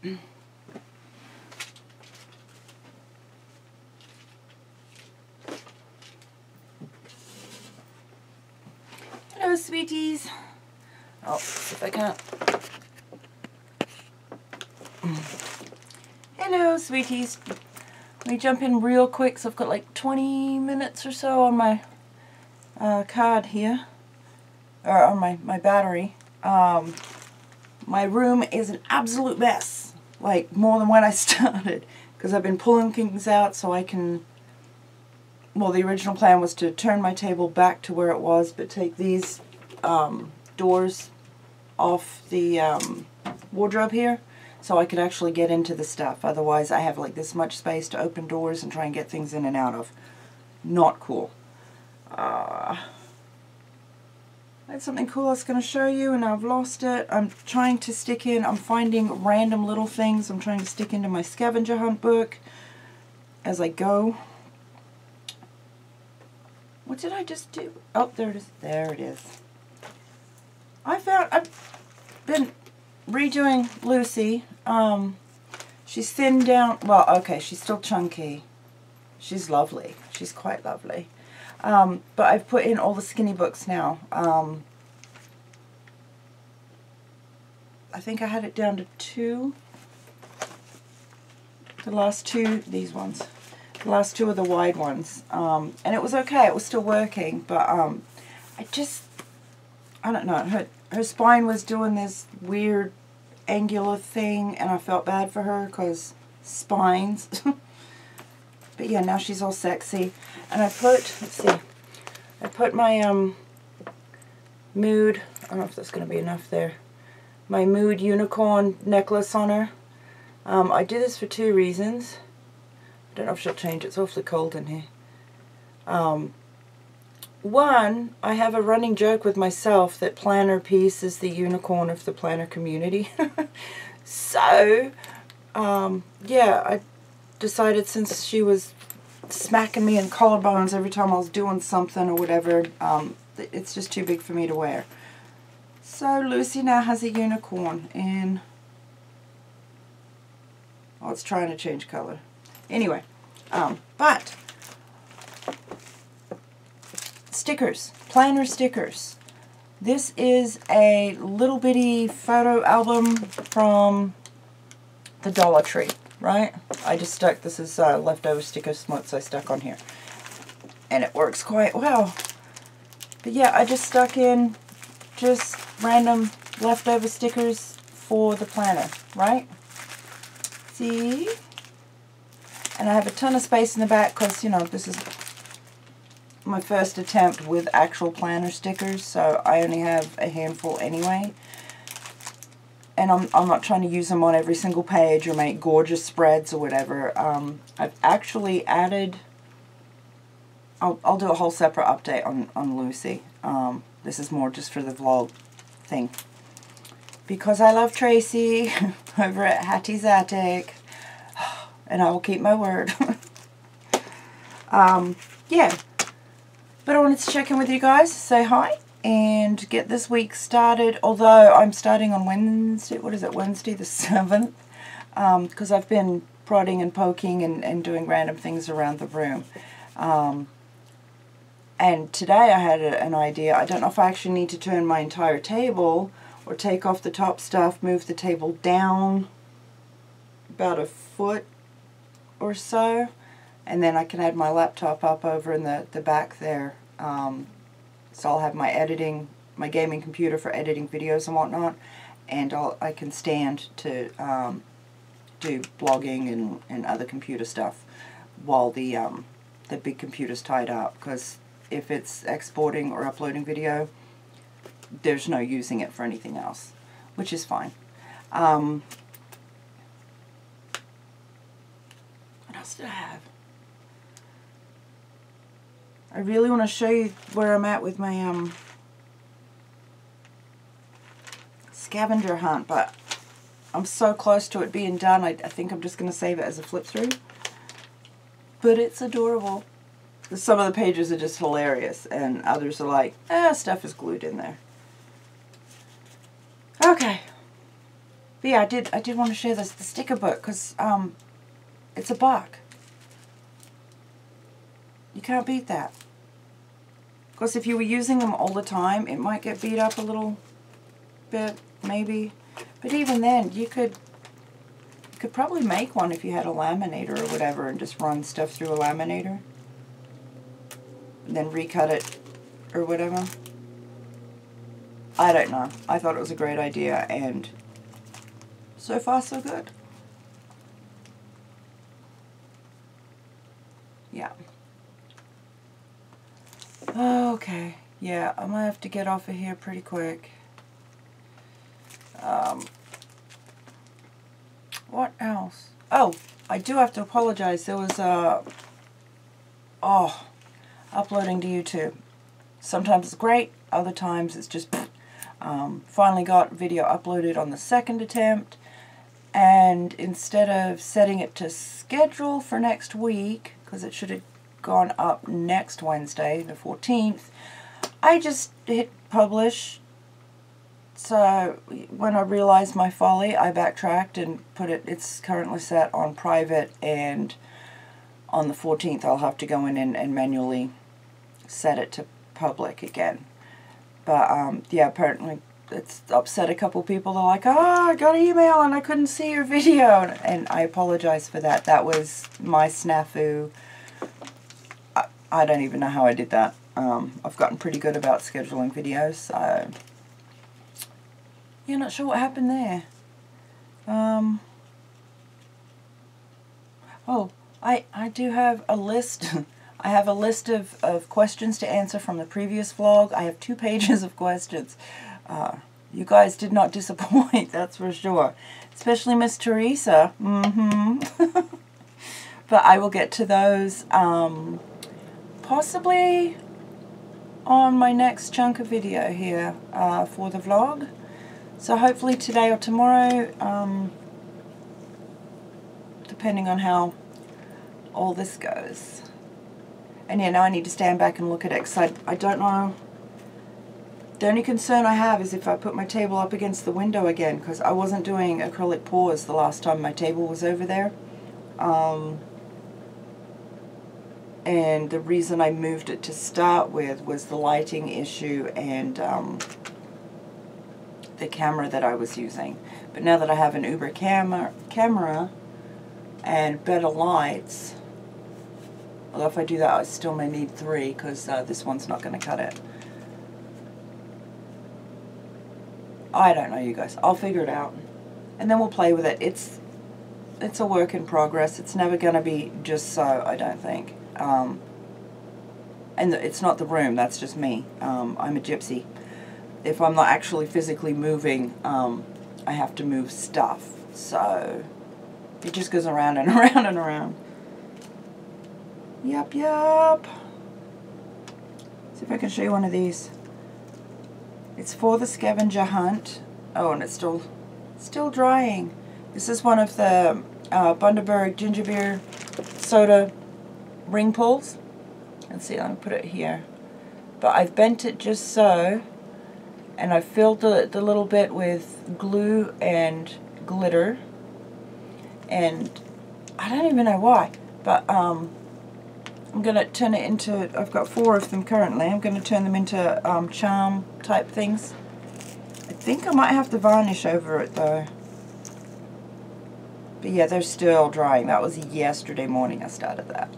Hello, sweeties. Oh, see if I can't. Hello, sweeties. Let me jump in real quick. So I've got like 20 minutes or so on my card here, or on my battery. My room is an absolute mess, like more than when I started, because I've been pulling things out so I can, well, the original plan was to turn my table back to where it was, but take these doors off the wardrobe here so I could actually get into the stuff. Otherwise I have like this much space to open doors and try and get things in and out of. Not cool. I had something cool I was going to show you and I've lost it. I'm trying to stick in, I'm finding random little things I'm trying to stick into my scavenger hunt book as I go. What did I just do? Oh, there it is. There it is. I've been redoing Lucy. She's thinned down. Well, okay, she's still chunky. She's lovely. She's quite lovely. But I've put in all the skinny books now. I think I had it down to 2. The last 2, these ones. The last 2 are the wide ones. And it was okay. It was still working. But I don't know. Her spine was doing this weird angular thing. And I felt bad for her because spines. But yeah, now she's all sexy. And I put, let's see. I put my Mood, I don't know if that's going to be enough there. My Mood unicorn necklace on her. I do this for 2 reasons. I don't know if she'll change. It's awfully cold in here. One, I have a running joke with myself that Planner Peace is the unicorn of the planner community. So, yeah, I decided since she was smacking me in collarbones every time I was doing something or whatever, it's just too big for me to wear. So Lucy now has a unicorn in, oh, it's trying to change color. Anyway, but stickers, planner stickers. This is a little bitty photo album from the Dollar Tree, right? I just stuck, this is leftover sticker smuts I stuck on here. And it works quite well. But yeah, I just stuck in just random leftover stickers for the planner, right? See? And I have a ton of space in the back because, you know, this is my first attempt with actual planner stickers, so I only have a handful anyway. And I'm not trying to use them on every single page or make gorgeous spreads or whatever. I've actually added, I'll do a whole separate update on Lucy. This is more just for the vlog thing. Because I love Tracy over at Hattie's Attic. And I will keep my word. Yeah. But I wanted to check in with you guys, say hi, and get this week started. Although I'm starting on Wednesday, what is it, Wednesday the 7th? Because I've been prodding and poking and doing random things around the room. And today I had an idea. I don't know if I actually need to turn my entire table or take off the top stuff, move the table down about a foot or so, and then I can add my laptop up over in the back there. So I'll have my gaming computer for editing videos and whatnot, and I can stand to do blogging and other computer stuff while the big computer's tied up, because if it's exporting or uploading video, there's no using it for anything else, which is fine. What else did I have? I really want to show you where I'm at with my scavenger hunt, but I'm so close to it being done, I think I'm just going to save it as a flip through. But it's adorable. Some of the pages are just hilarious, and others are like, stuff is glued in there. Okay. But yeah, I did want to share the sticker book because it's $1. You can't beat that. Of course, if you were using them all the time, it might get beat up a little bit, maybe. But even then, you could probably make one if you had a laminator or whatever and just run stuff through a laminator. And then recut it or whatever. I don't know. I thought it was a great idea, and so far so good. Yeah. Okay. Yeah, I'm gonna have to get off of here pretty quick. What else? Oh, I do have to apologize. There was uploading to YouTube. Sometimes it's great, other times it's just finally got video uploaded on the second attempt, and instead of setting it to schedule for next week, because it should have gone up next Wednesday, the 14th, I just hit publish. So when I realized my folly, I backtracked and put it's currently set on private, and on the 14th I'll have to go in and manually set it to public again. But yeah, apparently it's upset a couple people. They're like, oh, I got an email and I couldn't see your video, and I apologize for that. That was my snafu. I don't even know how I did that. I've gotten pretty good about scheduling videos, so yeah, not sure what happened there. Oh, I do have a list. I have a list of questions to answer from the previous vlog. I have 2 pages of questions. You guys did not disappoint, that's for sure. Especially Miss Teresa. But I will get to those possibly on my next chunk of video here for the vlog. So hopefully today or tomorrow, depending on how all this goes. And yeah, now I need to stand back and look at it, because I don't know. The only concern I have is if I put my table up against the window again, because I wasn't doing acrylic pours the last time my table was over there. And the reason I moved it to start with was the lighting issue and the camera that I was using. But now that I have an Uber camera and better lights, although if I do that I still may need 3, because this one's not going to cut it. I don't know, you guys. I'll figure it out. And then we'll play with it. It's a work in progress. It's never going to be just so, I don't think. And it's not the room, that's just me. I'm a gypsy. If I'm not actually physically moving, I have to move stuff. So it just goes around and around and around. Yup, yup. See if I can show you one of these. It's for the scavenger hunt. Oh, and it's still drying. This is one of the Bundaberg ginger beer soda ring pulls. Let's see, let me put it here. But I've bent it just so, and I've filled the little bit with glue and glitter. And I don't even know why, but I'm going to turn it into, I've got 4 of them currently, I'm going to turn them into charm type things. I think I might have to varnish over it though. But yeah, they're still drying. That was yesterday morning I started that.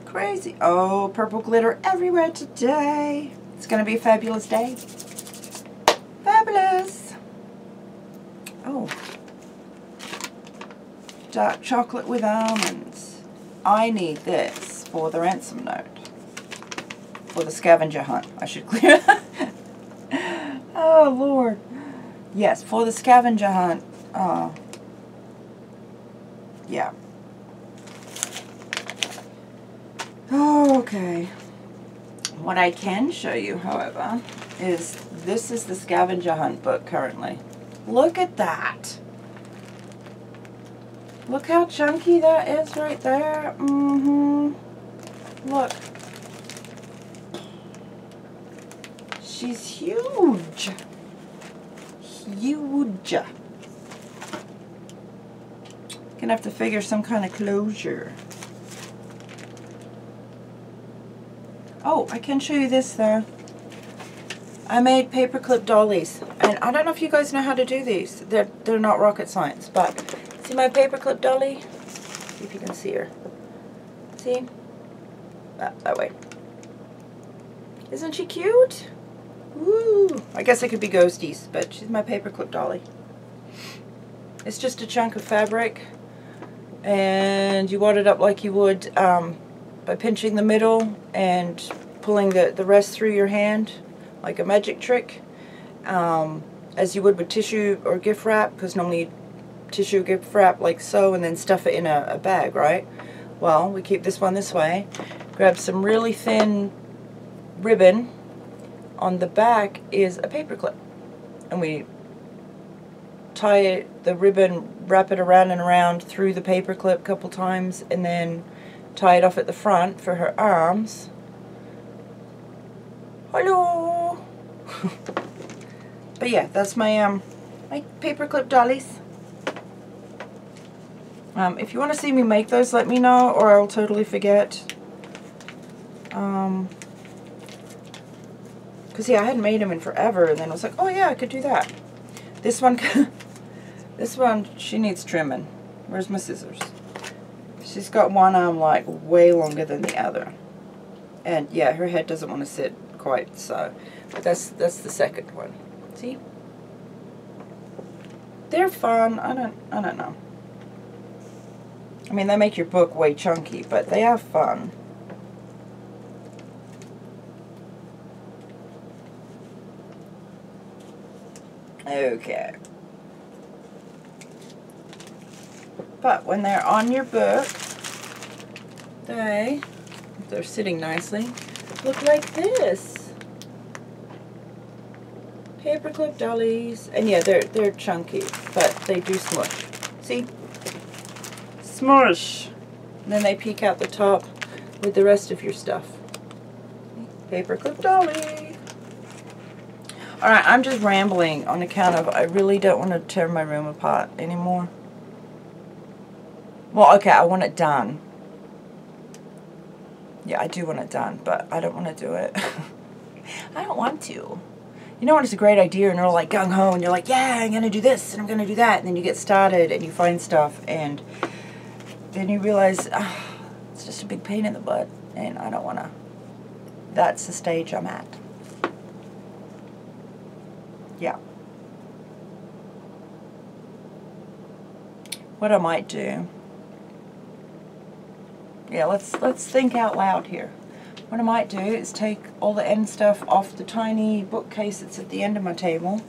Crazy. Oh, purple glitter everywhere today. It's going to be a fabulous day. Fabulous. Oh. Dark chocolate with almonds. I need this for the ransom note. For the scavenger hunt. I should clear that. Oh, Lord. Yes, for the scavenger hunt. Yeah. Okay. What I can show you, however, is this is the scavenger hunt book currently. Look at that. Look how chunky that is right there. Look. She's huge. Huge. Gonna have to figure some kind of closure. Oh, I can show you this though. I made paperclip dollies, and I don't know if you guys know how to do these. They're not rocket science, but see my paperclip dolly? See if you can see her. See? That way. Isn't she cute? Woo! I guess it could be ghosties, but she's my paperclip dolly. It's just a chunk of fabric, and you wad it up like you would by pinching the middle and pulling the rest through your hand, like a magic trick, as you would with tissue or gift wrap, because normally you tissue gift wrap like so and then stuff it in a bag, right? Well, we keep this one this way. Grab some really thin ribbon. On the back is a paper clip, and we tie the ribbon, wrap it around and around through the paper clip a couple times, and then tie it off at the front for her arms. Hello. But yeah, that's my my paperclip dollies. If you want to see me make those, let me know, or I'll totally forget. Because yeah, I hadn't made them in forever, and then I was like, oh yeah, I could do that. This one, this one, she needs trimming. Where's my scissors? She's got one arm like way longer than the other, and yeah, her head doesn't want to sit quite so. But that's the second one. See, they're fun. I don't know. I mean, they make your book way chunky, but they are fun. Okay. But when they're on your book, if they're sitting nicely, look like this. Paperclip dollies. And yeah, they're chunky, but they do smush. See? Smush! And then they peek out the top with the rest of your stuff. Paperclip dolly. Alright, I'm just rambling on account of I really don't want to tear my room apart anymore. Well, okay, I want it done. Yeah, I do want it done, but I don't want to do it. I don't want to. You know when it's a great idea and you're all like gung-ho and you're like, yeah, I'm going to do this and I'm going to do that, and then you get started and you find stuff and then you realize it's just a big pain in the butt and I don't want to. That's the stage I'm at. Yeah. What I might do. Yeah, let's think out loud here. What I might do is take all the end stuff off the tiny bookcase that's at the end of my table,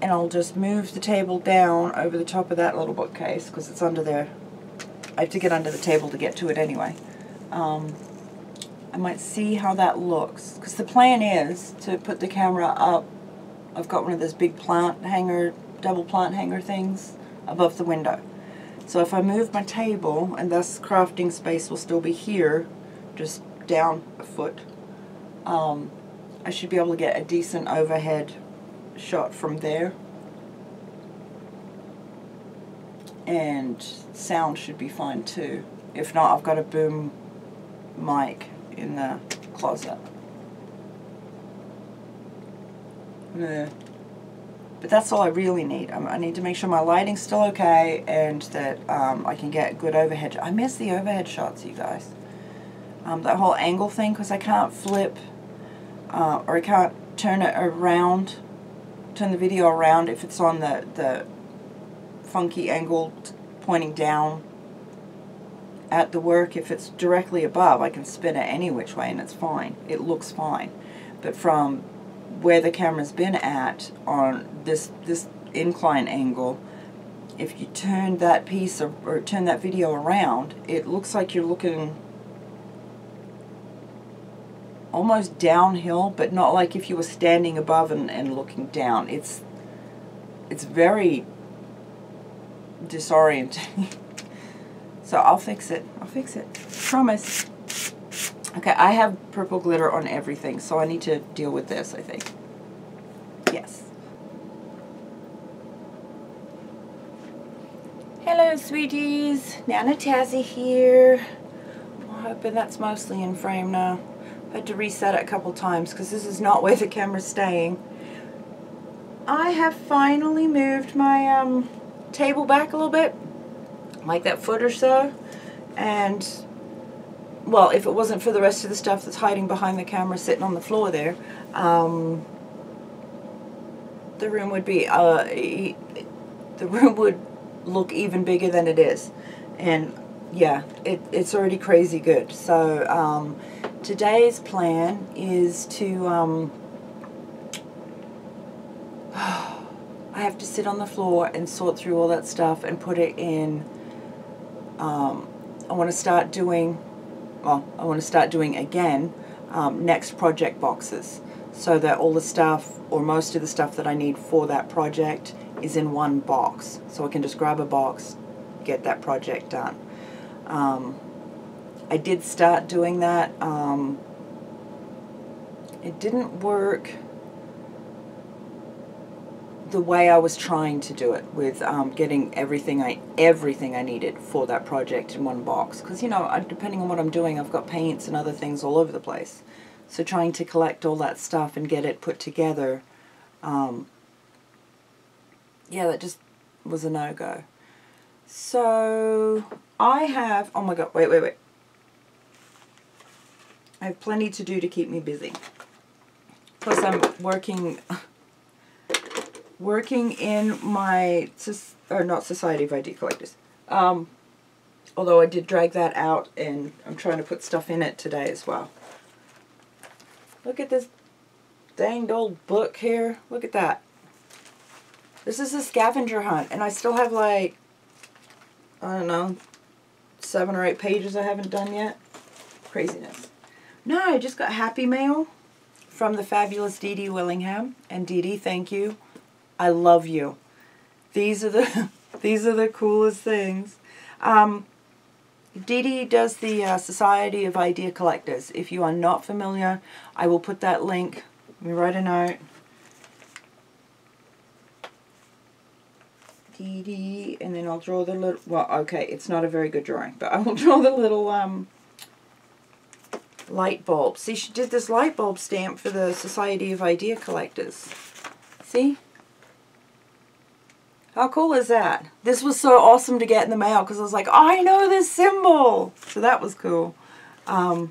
and I'll just move the table down over the top of that little bookcase because it's under there. I have to get under the table to get to it anyway. I might see how that looks, because the plan is to put the camera up. I've got one of those big plant hanger, double plant hanger things above the window. So if I move my table, and thus crafting space will still be here, just down a foot, I should be able to get a decent overhead shot from there. And sound should be fine too. If not, I've got a boom mic in the closet. But that's all I really need. I need to make sure my lighting's still okay and that I can get good overhead. I miss the overhead shots, you guys. That whole angle thing, because I can't flip or I can't turn it around, turn the video around if it's on the funky angle pointing down at the work. If it's directly above, I can spin it any which way and it's fine. It looks fine. But from where the camera's been at on this incline angle, if you turn that piece or turn that video around, it looks like you're looking almost downhill, but not like if you were standing above and looking down. It's very disorienting. So I'll fix it. I'll fix it. Promise. Okay, I have purple glitter on everything, so I need to deal with this, I think. Yes. Hello sweeties, Nanna Tazzie here. I'm hoping that's mostly in frame now. I had to reset it a couple times because this is not where the camera's staying. I have finally moved my table back a little bit, like that foot or so, and well, if it wasn't for the rest of the stuff that's hiding behind the camera sitting on the floor there, the room would be the room would look even bigger than it is. And yeah, it's already crazy good. So today's plan is to I have to sit on the floor and sort through all that stuff and put it in. I want to start doing again next project boxes, so that all the stuff, or most of the stuff that I need for that project, is in one box, so I can just grab a box, get that project done. I did start doing that. It didn't work the way I was trying to do it, with getting everything I needed for that project in one box, because, you know, depending on what I'm doing, I've got paints and other things all over the place, so trying to collect all that stuff and get it put together, yeah, that just was a no-go. So I have, oh my god, wait, I have plenty to do to keep me busy. Plus I'm working in my, or not Society of ID Collectors, although I did drag that out, and I'm trying to put stuff in it today as well. Look at this danged old book here. Look at that. This is a scavenger hunt, and I still have, like, I don't know, 7 or 8 pages I haven't done yet. Craziness. No, I just got Happy Mail from the fabulous Dee Dee Willingham, and Dee Dee, thank you. I love you. These are the coolest things. Dee Dee does the Society of Idea Collectors. If you are not familiar, I will put that link. Let me write a note. Dee Dee, and then I'll draw the little, well, okay, it's not a very good drawing, but I will draw the little light bulb. See, she did this light bulb stamp for the Society of Idea Collectors. See? How cool is that? This was so awesome to get in the mail, because I was like, oh, I know this symbol! So that was cool. But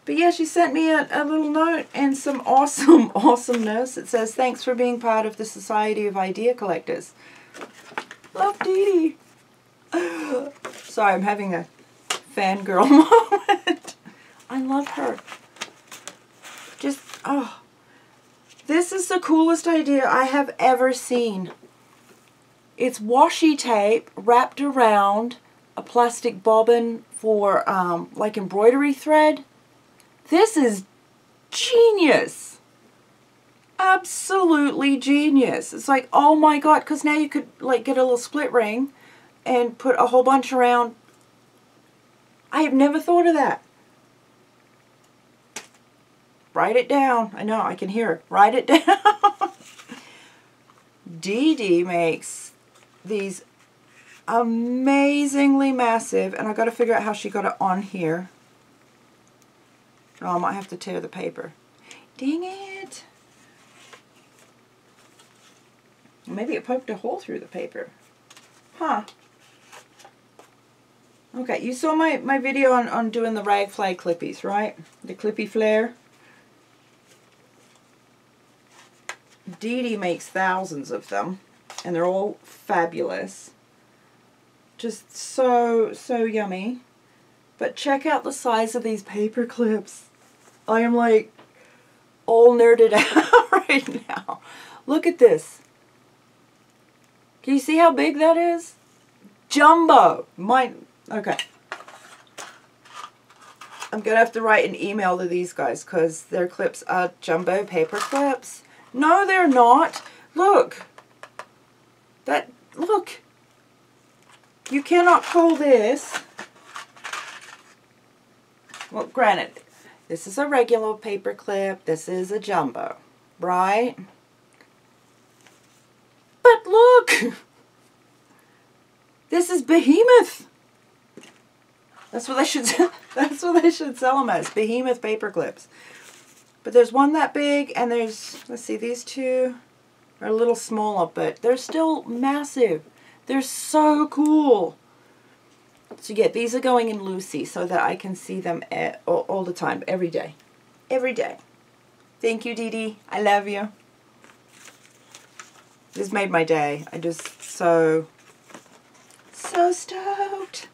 yeah, she sent me a little note and some awesome awesomeness. It says, thanks for being part of the Society of Idea Collectors. Love Dee Dee. Sorry, I'm having a fangirl moment. I love her. Just, oh. This is the coolest idea I have ever seen. It's washi tape wrapped around a plastic bobbin for like embroidery thread. This is genius. Absolutely genius. It's like, oh my god, because now you could like get a little split ring and put a whole bunch around. I have never thought of that. Write it down. I know, I can hear it. Write it down. Dee Dee makes these amazingly massive, and I've got to figure out how she got it on here. Oh, I might have to tear the paper. Dang it. Maybe it poked a hole through the paper. Huh. Okay, you saw my video on doing the rag flag clippies, right? The clippy flare. Dee Dee makes thousands of them, and they're all fabulous. Just so yummy. But check out the size of these paper clips. I am like all nerded out right now. Look at this. Can you see how big that is? Jumbo. Okay. I'm going to have to write an email to these guys because their clips are jumbo paper clips. No, they're not. Look. Look. You cannot call this. Well, granted, this is a regular paper clip. This is a jumbo, right? But look. This is Behemoth. That's what they should. That's what they should sell them as. Behemoth paper clips. But there's one that big, and there's, let's see, these two are a little smaller, but they're still massive. They're so cool. So yeah, these are going in Lucy so that I can see them all the time, every day. Every day. Thank you, Dee Dee. I love you. This made my day. I just so stoked.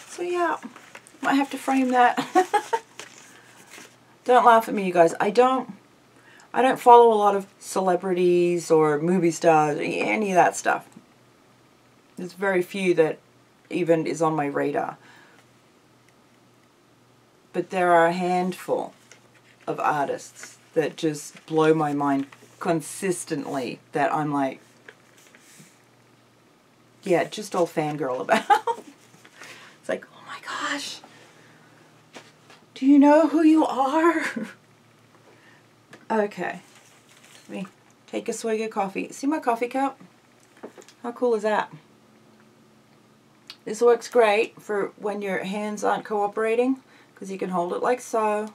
So yeah, might have to frame that. Don't laugh at me, you guys. I don't follow a lot of celebrities or movie stars or any of that stuff. There's very few that even is on my radar. But there are a handful of artists that just blow my mind consistently, that I'm like, yeah, just all fangirl about. It's like, oh my gosh, do you know who you are? Okay, let me take a swig of coffee. See my coffee cup? How cool is that? This works great for when your hands aren't cooperating, because you can hold it like so,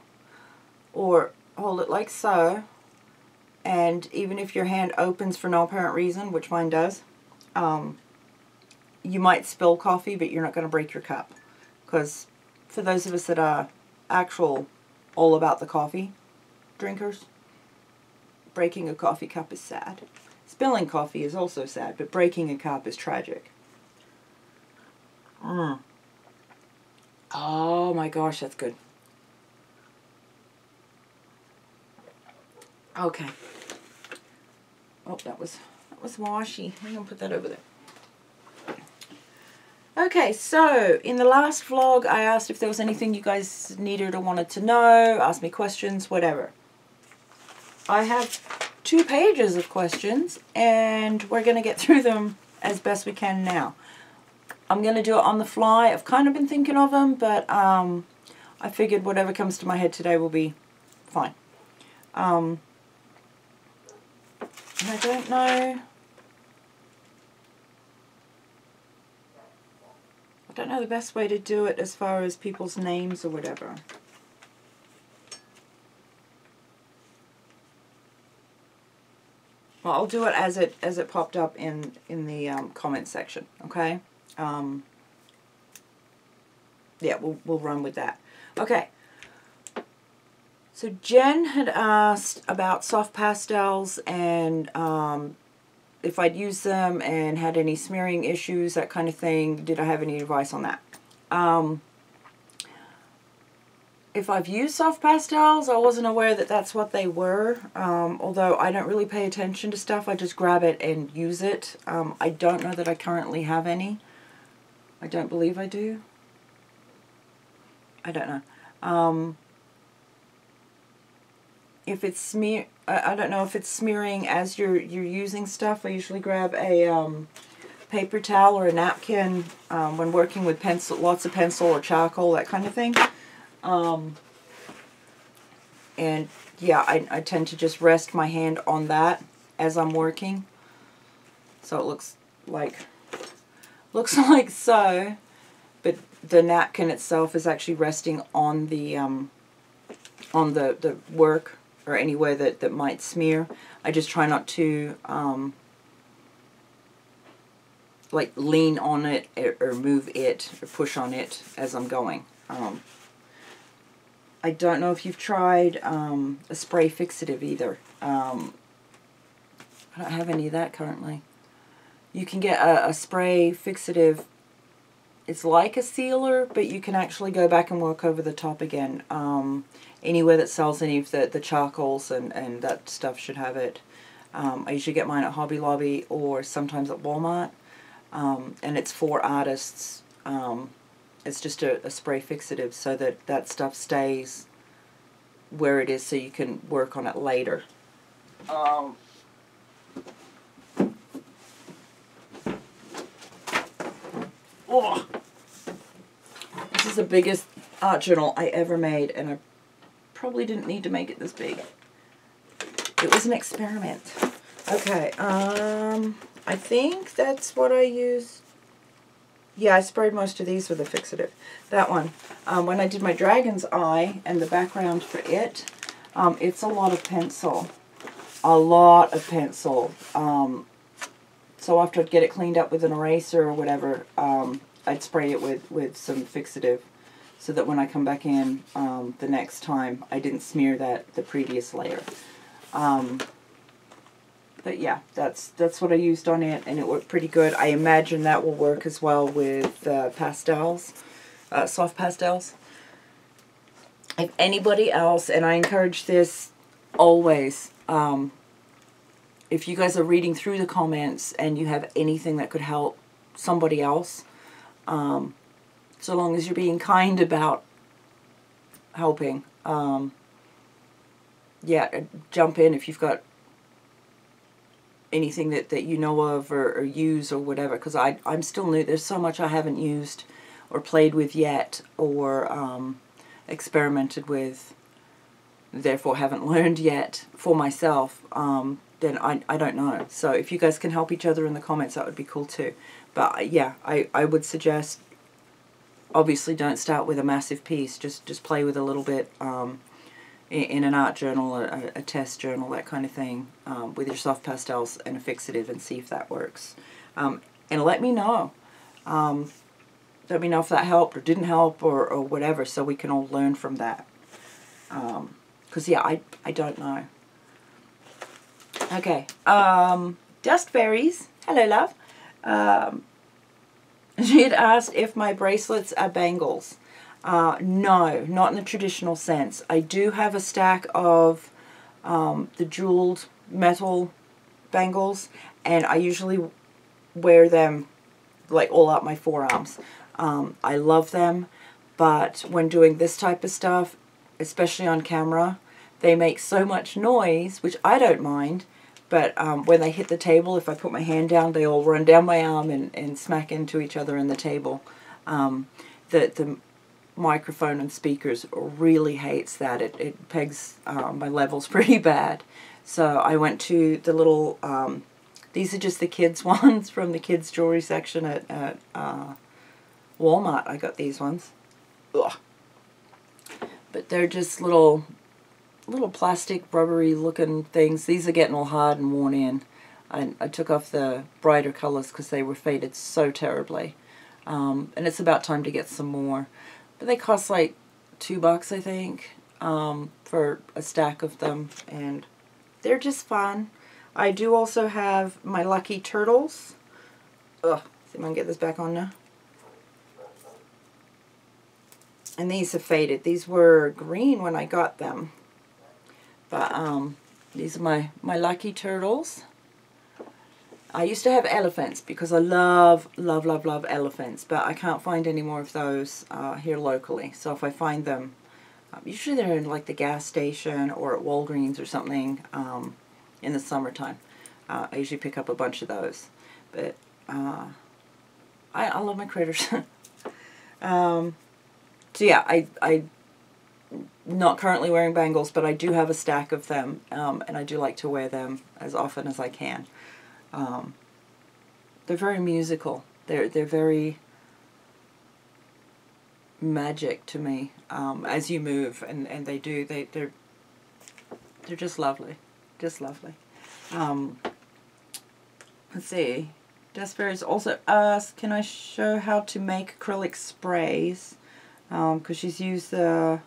or hold it like so, and even if your hand opens for no apparent reason, which mine does, you might spill coffee, but you're not going to break your cup. Because for those of us that are actual all about the coffee drinkers, breaking a coffee cup is sad. Spilling coffee is also sad, but breaking a cup is tragic. Oh my gosh, that's good. Okay. Oh, that was washy. I'm gonna put that over there. Okay, so in the last vlog, I asked if there was anything you guys needed or wanted to know, ask me questions, whatever. I have 2 pages of questions, and we're gonna get through them as best we can now. I'm going to do it on the fly. I've kind of been thinking of them, but I figured whatever comes to my head today will be fine. And I don't know... I don't know the best way to do it as far as people's names or whatever. Well, I'll do it as it popped up in the comment section, okay? Yeah, we'll run with that. Okay. So Jen had asked about soft pastels and if I'd used them and had any smearing issues, that kind of thing. Did I have any advice on that? If I've used soft pastels, I wasn't aware that that's what they were. Although I don't really pay attention to stuff, I just grab it and use it. I don't know that I currently have any. I don't believe I do. I don't know. If it's I don't know if it's smearing as you're using stuff. I usually grab a paper towel or a napkin when working with pencil, lots of pencil or charcoal, that kind of thing. And yeah, I tend to just rest my hand on that as I'm working, so it looks like so, but the napkin itself is actually resting on the work or anywhere that might smear. I just try not to like lean on it or move it or push on it as I'm going. I don't know if you've tried a spray fixative either. I don't have any of that currently. You can get a spray fixative. It's like a sealer, but you can actually go back and work over the top again. Anywhere that sells any of the charcoals and that stuff should have it. I usually get mine at Hobby Lobby or sometimes at Walmart. And it's for artists. It's just a spray fixative so that stuff stays where it is so you can work on it later. Oh, this is the biggest art journal I ever made, and I probably didn't need to make it this big. It was an experiment. Okay, I think that's what I used. Yeah, I sprayed most of these with a fixative. That one, when I did my dragon's eye and the background for it, it's a lot of pencil. A lot of pencil. So after I'd get it cleaned up with an eraser or whatever, I'd spray it with some fixative so that when I come back in the next time, I didn't smear the previous layer. But yeah, that's what I used on it, and it worked pretty good. I imagine that will work as well with pastels, soft pastels. If anybody else, and I encourage this always, if you guys are reading through the comments and you have anything that could help somebody else, so long as you're being kind about helping, yeah, jump in if you've got anything that you know of or use or whatever, because I'm still new. There's so much I haven't used or played with yet or experimented with, therefore haven't learned yet for myself. Then I don't know. So if you guys can help each other in the comments, that would be cool too. But yeah, I would suggest, obviously don't start with a massive piece. Just play with a little bit in an art journal, a test journal, that kind of thing, with your soft pastels and a fixative, and see if that works. And let me know. Let me know if that helped or didn't help or whatever, so we can all learn from that. Because yeah, I don't know. Okay, Dust Fairies, hello love. She had asked if my bracelets are bangles. No, not in the traditional sense. I do have a stack of the jeweled metal bangles, and I usually wear them like all up my forearms. I love them, but when doing this type of stuff, especially on camera, they make so much noise, which I don't mind, but when they hit the table, if I put my hand down, they all run down my arm and smack into each other in the table. The microphone and speakers really hates that. It pegs my levels pretty bad. So I went to the little, these are just the kids ones from the kids jewelry section at Walmart. I got these ones. Ugh. But they're just little plastic rubbery looking things. These are getting all hard and worn in. I took off the brighter colors because they were faded so terribly. And it's about time to get some more. But they cost like $2, I think, for a stack of them, and they're just fun. I do also have my Lucky Turtles. Ugh, see if I can get this back on now. And these have faded. These were green when I got them. But these are my Lucky Turtles. I used to have elephants because I love elephants, but I can't find any more of those here locally. So if I find them, usually they're in like the gas station or at Walgreens or something in the summertime. I usually pick up a bunch of those. But I love my critters. So yeah, I'm not currently wearing bangles, but I do have a stack of them, and I do like to wear them as often as I can. They're very musical. They're very magic to me as you move, and they do. They're just lovely, just lovely. Let's see. Desperate also asked, can I show how to make acrylic sprays? Because she's used the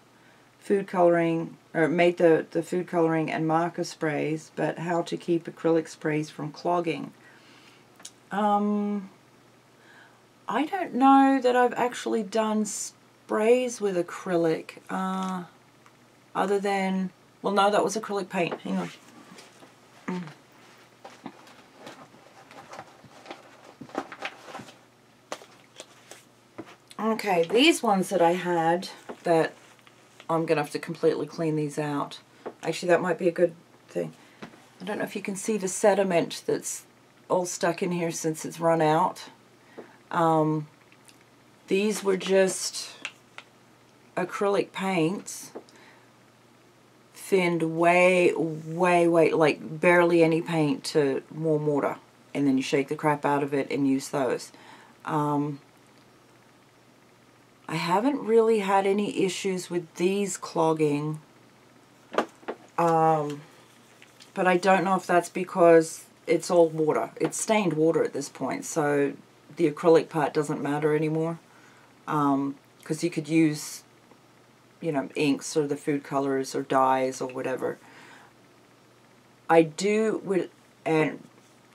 food coloring, or made the food coloring and marker sprays, but how to keep acrylic sprays from clogging. I don't know that I've actually done sprays with acrylic, other than, well no, that was acrylic paint. Hang on. Okay, these ones that I had, that I'm going to have to completely clean these out. Actually, that might be a good thing. I don't know if you can see the sediment that's all stuck in here since it's run out. These were just acrylic paints, thinned way, like barely any paint to warm water. and then you shake the crap out of it and use those. I haven't really had any issues with these clogging, but I don't know if that's because it's all water. It's stained water at this point, so the acrylic part doesn't matter anymore, because you could use, you know, inks or the food colors or dyes or whatever. I do, and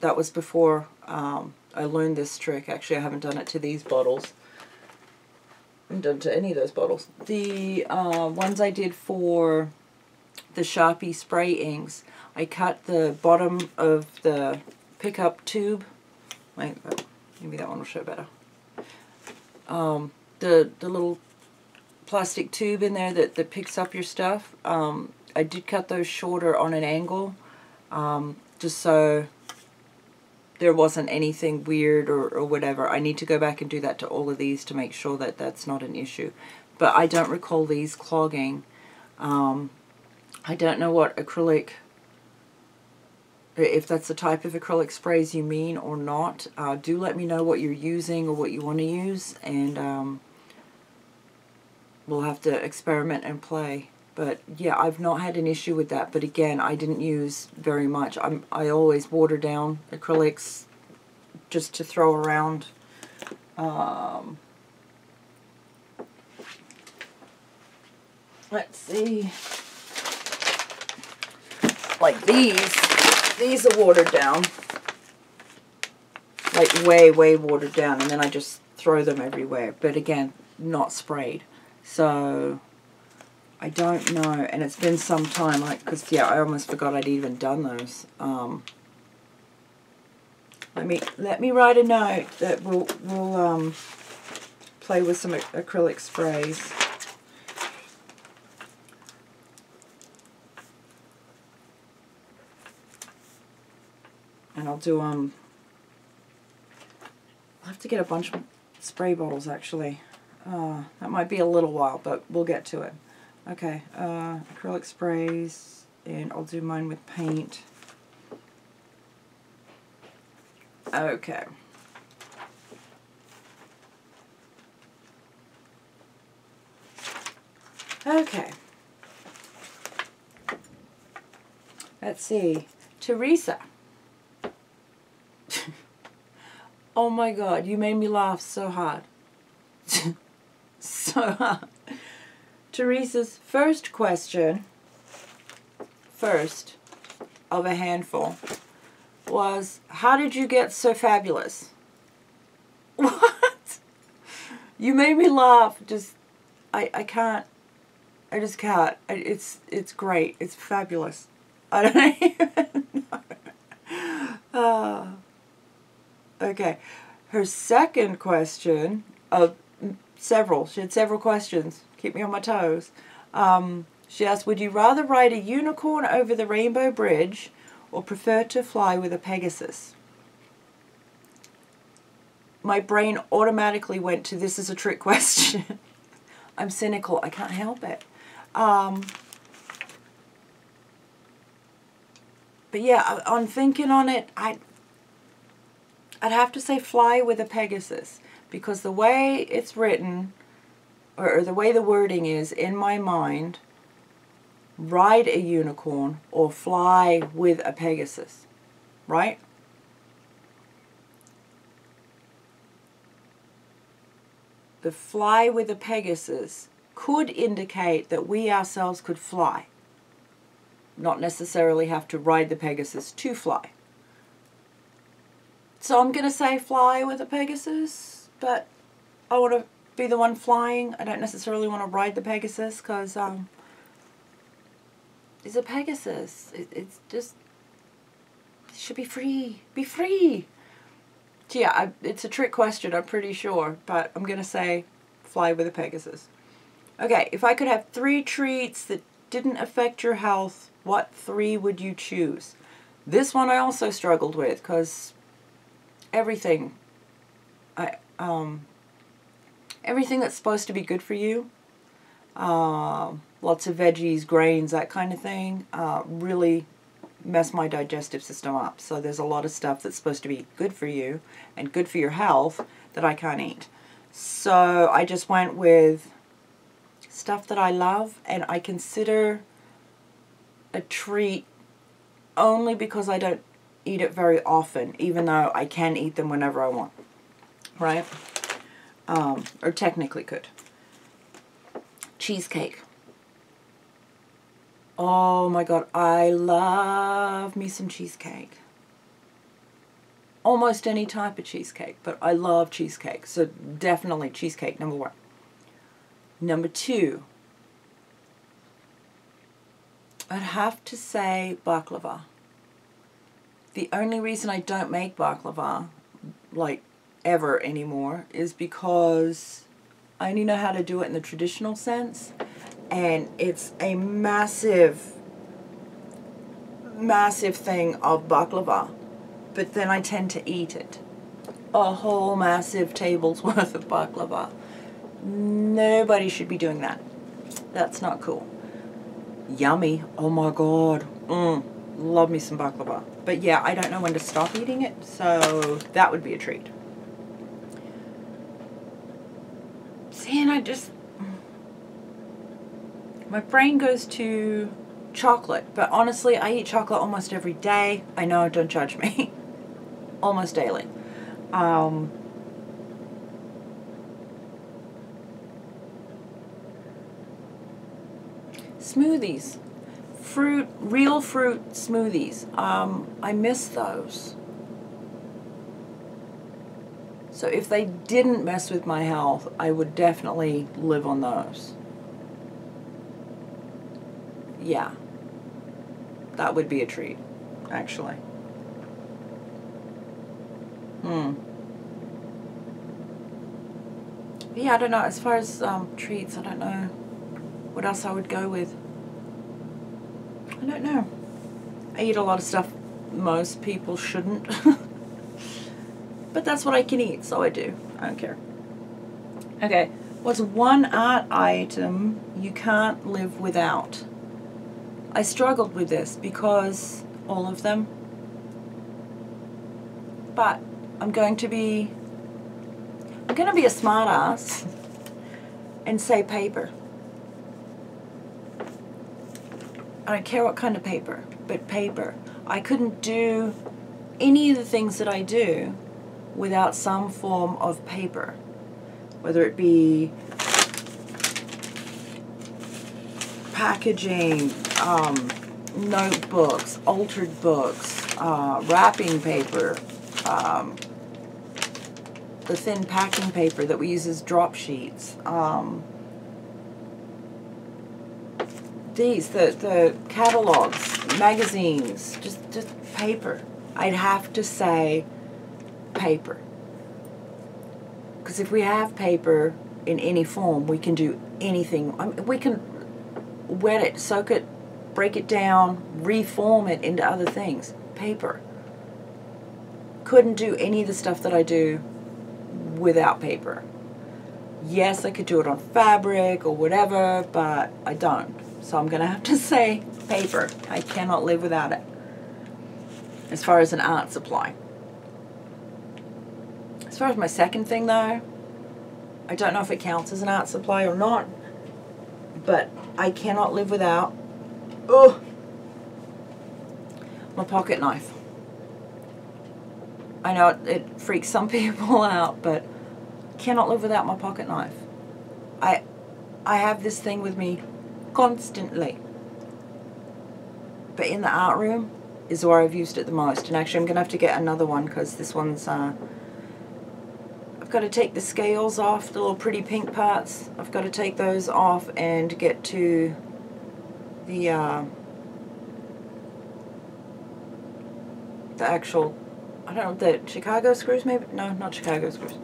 that was before I learned this trick. Actually, I haven't done it to these bottles. I haven't done it to any of those bottles. The ones I did for the Sharpie spray inks, I cut the bottom of the pickup tube. Wait, maybe that one will show better. The little plastic tube in there that picks up your stuff. I did cut those shorter on an angle, just so there wasn't anything weird or whatever. I need to go back and do that to all of these to make sure that that's not an issue. But I don't recall these clogging. I don't know what acrylic, if that's the type of acrylic sprays you mean or not. Do let me know what you're using or what you want to use, and we'll have to experiment and play. But yeah, I've not had an issue with that. But again, I didn't use very much. I always water down acrylics just to throw around. Let's see. Like these are watered down. Like way watered down. And then I just throw them everywhere. But again, not sprayed. So I don't know, and it's been some time, like, because yeah, I almost forgot I'd even done those. Let me write a note that we'll play with some acrylic sprays. And I'll do I'll have to get a bunch of spray bottles actually. That might be a little while, but we'll get to it. Okay, acrylic sprays, and I'll do mine with paint. Okay. Okay. Let's see. Teresa. Oh my God, you made me laugh so hard. So hard. Teresa's first question, first of a handful, was, how did you get so fabulous? What? You made me laugh. Just, I can't. I just can't. It's great. It's fabulous. I don't even know. Okay. Her second question of several. She had several questions. Keep me on my toes. She asked, would you rather ride a unicorn over the Rainbow Bridge or prefer to fly with a Pegasus? My brain automatically went to, this is a trick question. I'm cynical. I can't help it. But yeah, on thinking on it, I'd have to say fly with a Pegasus, because the way it's written, or the way the wording is in my mind, ride a unicorn or fly with a Pegasus, right? The fly with a Pegasus could indicate that we ourselves could fly, not necessarily have to ride the Pegasus to fly. So I'm going to say fly with a Pegasus, but I want to be the one flying. I don't necessarily want to ride the Pegasus, because it's a Pegasus. It's just, it should be free. Be free. Yeah, it's a trick question, I'm pretty sure, but I'm going to say fly with a Pegasus. Okay, if I could have 3 treats that didn't affect your health, what 3 would you choose? This one I also struggled with, because everything, everything that's supposed to be good for you, lots of veggies, grains, that kind of thing, really mess my digestive system up. So there's a lot of stuff that's supposed to be good for you and good for your health that I can't eat. So I just went with stuff that I love and I consider a treat only because I don't eat it very often, even though I can eat them whenever I want, right? Or technically could. Cheesecake. Oh my God, I love me some cheesecake. Almost any type of cheesecake, but I love cheesecake. So definitely cheesecake, number one. Number two, I'd have to say baklava. The only reason I don't make baklava, like ever anymore, is because I only know how to do it in the traditional sense. And it's a massive, massive thing of baklava. But then I tend to eat it. A whole massive table's worth of baklava. Nobody should be doing that. That's not cool. Yummy. Oh my God. Love me some baklava. But yeah, I don't know when to stop eating it, so that would be a treat. See, and I just... my brain goes to chocolate, but honestly, I eat chocolate almost every day. I know, don't judge me. Almost daily. Smoothies. Fruit, real fruit smoothies. I miss those. So if they didn't mess with my health, I would definitely live on those. Yeah. That would be a treat, actually. Yeah, I don't know. As far as treats, I don't know what else I would go with. I don't know. I eat a lot of stuff most people shouldn't. But that's what I can eat, so I do. I don't care. Okay, what's one art item you can't live without? I struggled with this because all of them. But I'm going to be a smart ass and say paper. I don't care what kind of paper, but paper. I couldn't do any of the things that I do without some form of paper. Whether it be packaging, notebooks, altered books, wrapping paper, the thin packing paper that we use as drop sheets, the catalogs, magazines, just paper. I'd have to say paper. Because if we have paper in any form, we can do anything. I mean, we can wet it, soak it, break it down, reform it into other things. Paper. Couldn't do any of the stuff that I do without paper. Yes, I could do it on fabric or whatever, but I don't. So I'm going to have to say paper. I cannot live without it. As far as an art supply. As far as my second thing though, I don't know if it counts as an art supply or not, but I cannot live without, my pocket knife. I know it freaks some people out, but cannot live without my pocket knife. I have this thing with me constantly. But in the art room is where I've used it the most. And actually I'm going to have to get another one because this one's, I've got to take the scales off, the little pretty pink parts. I've got to take those off and get to the actual, I don't know, the Chicago screws maybe? No, not Chicago screws.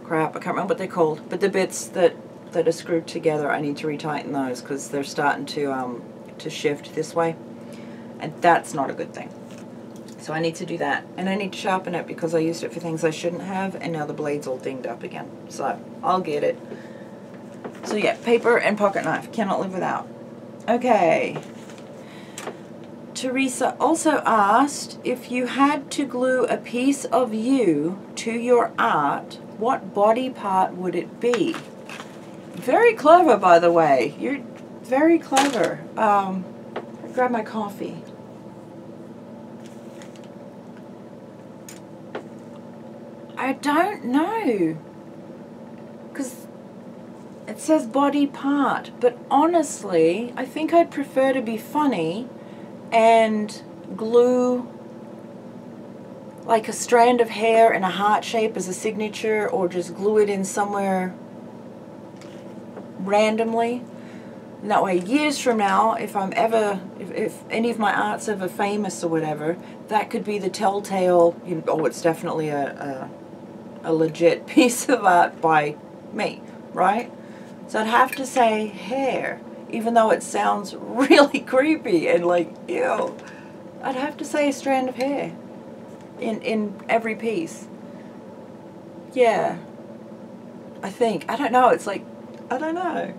Crap, I can't remember what they're called. But the bits that are screwed together, I need to retighten those because they're starting to shift this way. And that's not a good thing. So I need to do that. And I need to sharpen it because I used it for things I shouldn't have, and now the blade's all dinged up again. So I'll get it. So yeah, paper and pocket knife. Cannot live without. Okay. Teresa also asked, if you had to glue a piece of you to your art, what body part would it be? Very clever, by the way. You're very clever. Grab my coffee. I don't know. Because it says body part. But honestly, I think I'd prefer to be funny and glue like a strand of hair in a heart shape as a signature, or just glue it in somewhere randomly. And that way, years from now, if any of my art's ever famous or whatever, that could be the telltale, you know, oh, it's definitely a legit piece of art by me, right? So I'd have to say hair, even though it sounds really creepy and like, ew. I'd have to say a strand of hair in every piece. Yeah. I think. I don't know. It's like, I don't know.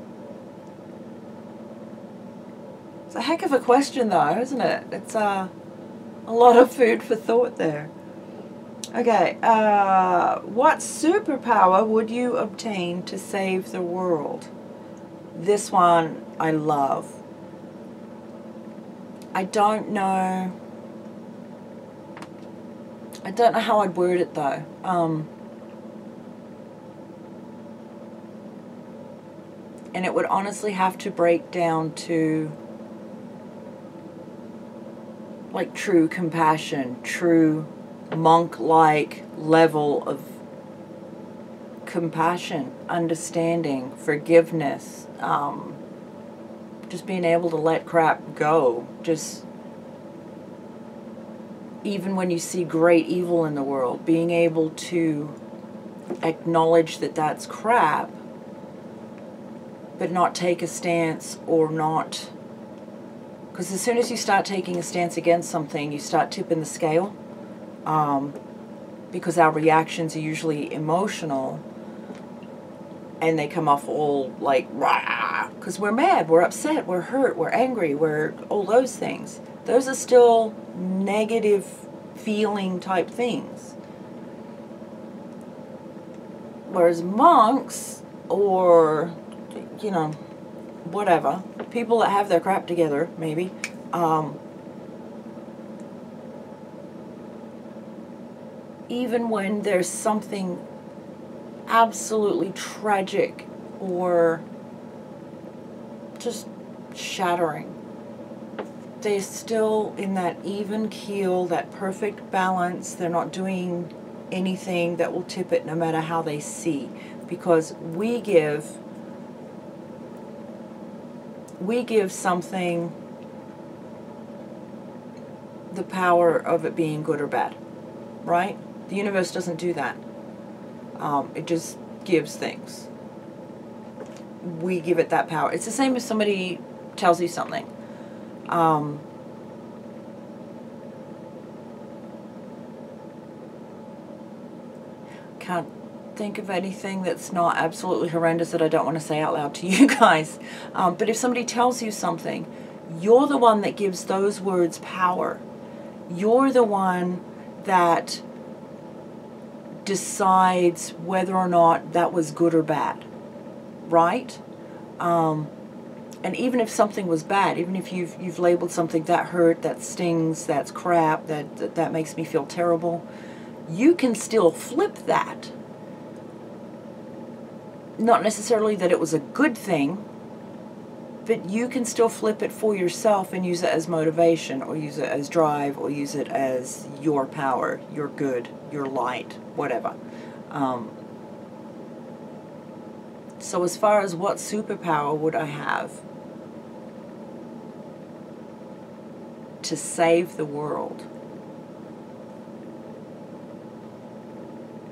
It's a heck of a question though, isn't it? It's a lot of food for thought there. Okay. What superpower would you obtain to save the world? This one I love. I don't know how I'd word it though. And it would honestly have to break down to like true compassion, true monk-like level of compassion, understanding, forgiveness, just being able to let crap go. Just even when you see great evil in the world, being able to acknowledge that that's crap, but not take a stance or not. Because as soon as you start taking a stance against something, you start tipping the scale. Because our reactions are usually emotional, and they come off all like, rah, because we're mad, we're upset, we're hurt, we're angry, we're all those things. Those are still negative feeling type things. Whereas monks, or, you know, whatever, people that have their crap together, maybe, even when there's something absolutely tragic or just shattering, they're still in that even keel, that perfect balance. They're not doing anything that will tip it, no matter how they see, because we give something the power of it being good or bad, right? The universe doesn't do that. It just gives things. We give it that power. It's the same as somebody tells you something. Can't think of anything that's not absolutely horrendous that I don't want to say out loud to you guys. But if somebody tells you something, you're the one that gives those words power. You're the one that decides whether or not that was good or bad, right? And even if something was bad, even if you've labeled something that hurt, that stings, that's crap, that makes me feel terrible, you can still flip that. Not necessarily that it was a good thing, but you can still flip it for yourself and use it as motivation, or use it as drive, or use it as your power, your good, your light, whatever. So as far as what superpower would I have to save the world,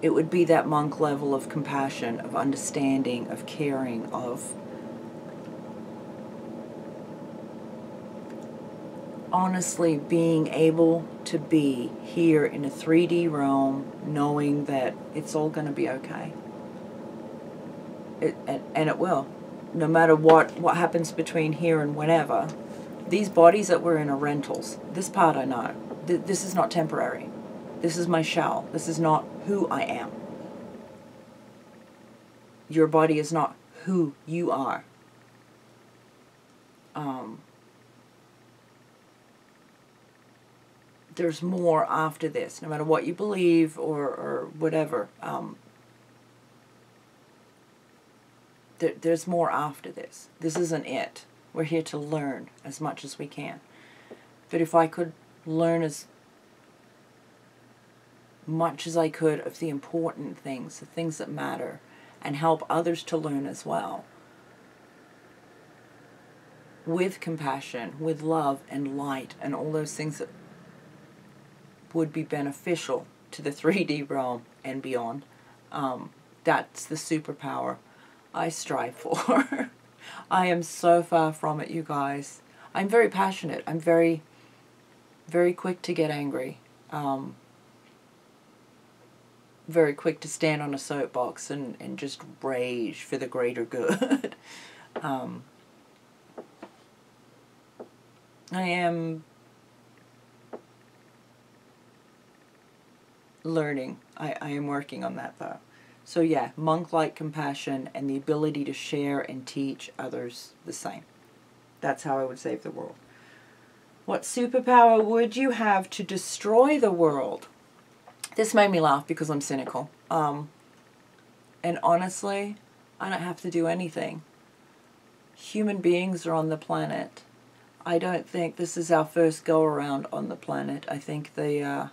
it would be that monk level of compassion, of understanding, of caring, of honestly being able to be here in a 3D realm, knowing that it's all going to be okay. And it will. No matter what happens between here and whenever, These bodies that we're in are rentals. This part I know. This is not temporary. This is my shell. This is not who I am. Your body is not who you are. There's more after this, no matter what you believe or whatever. There's more after this. This isn't it. We're here to learn as much as we can. But if I could learn as much as I could of the important things, the things that matter, and help others to learn as well, with compassion, with love and light, and all those things that would be beneficial to the 3D realm and beyond, that's the superpower I strive for. I am so far from it, you guys. I'm very passionate. I'm very, very quick to get angry. Very quick to stand on a soapbox and just rage for the greater good. I am learning. I am working on that though. So yeah, monk-like compassion and the ability to share and teach others the same. That's how I would save the world. What superpower would you have to destroy the world? This made me laugh because I'm cynical. And honestly, I don't have to do anything. Human beings are on the planet. I don't think this is our first go-around on the planet. I think the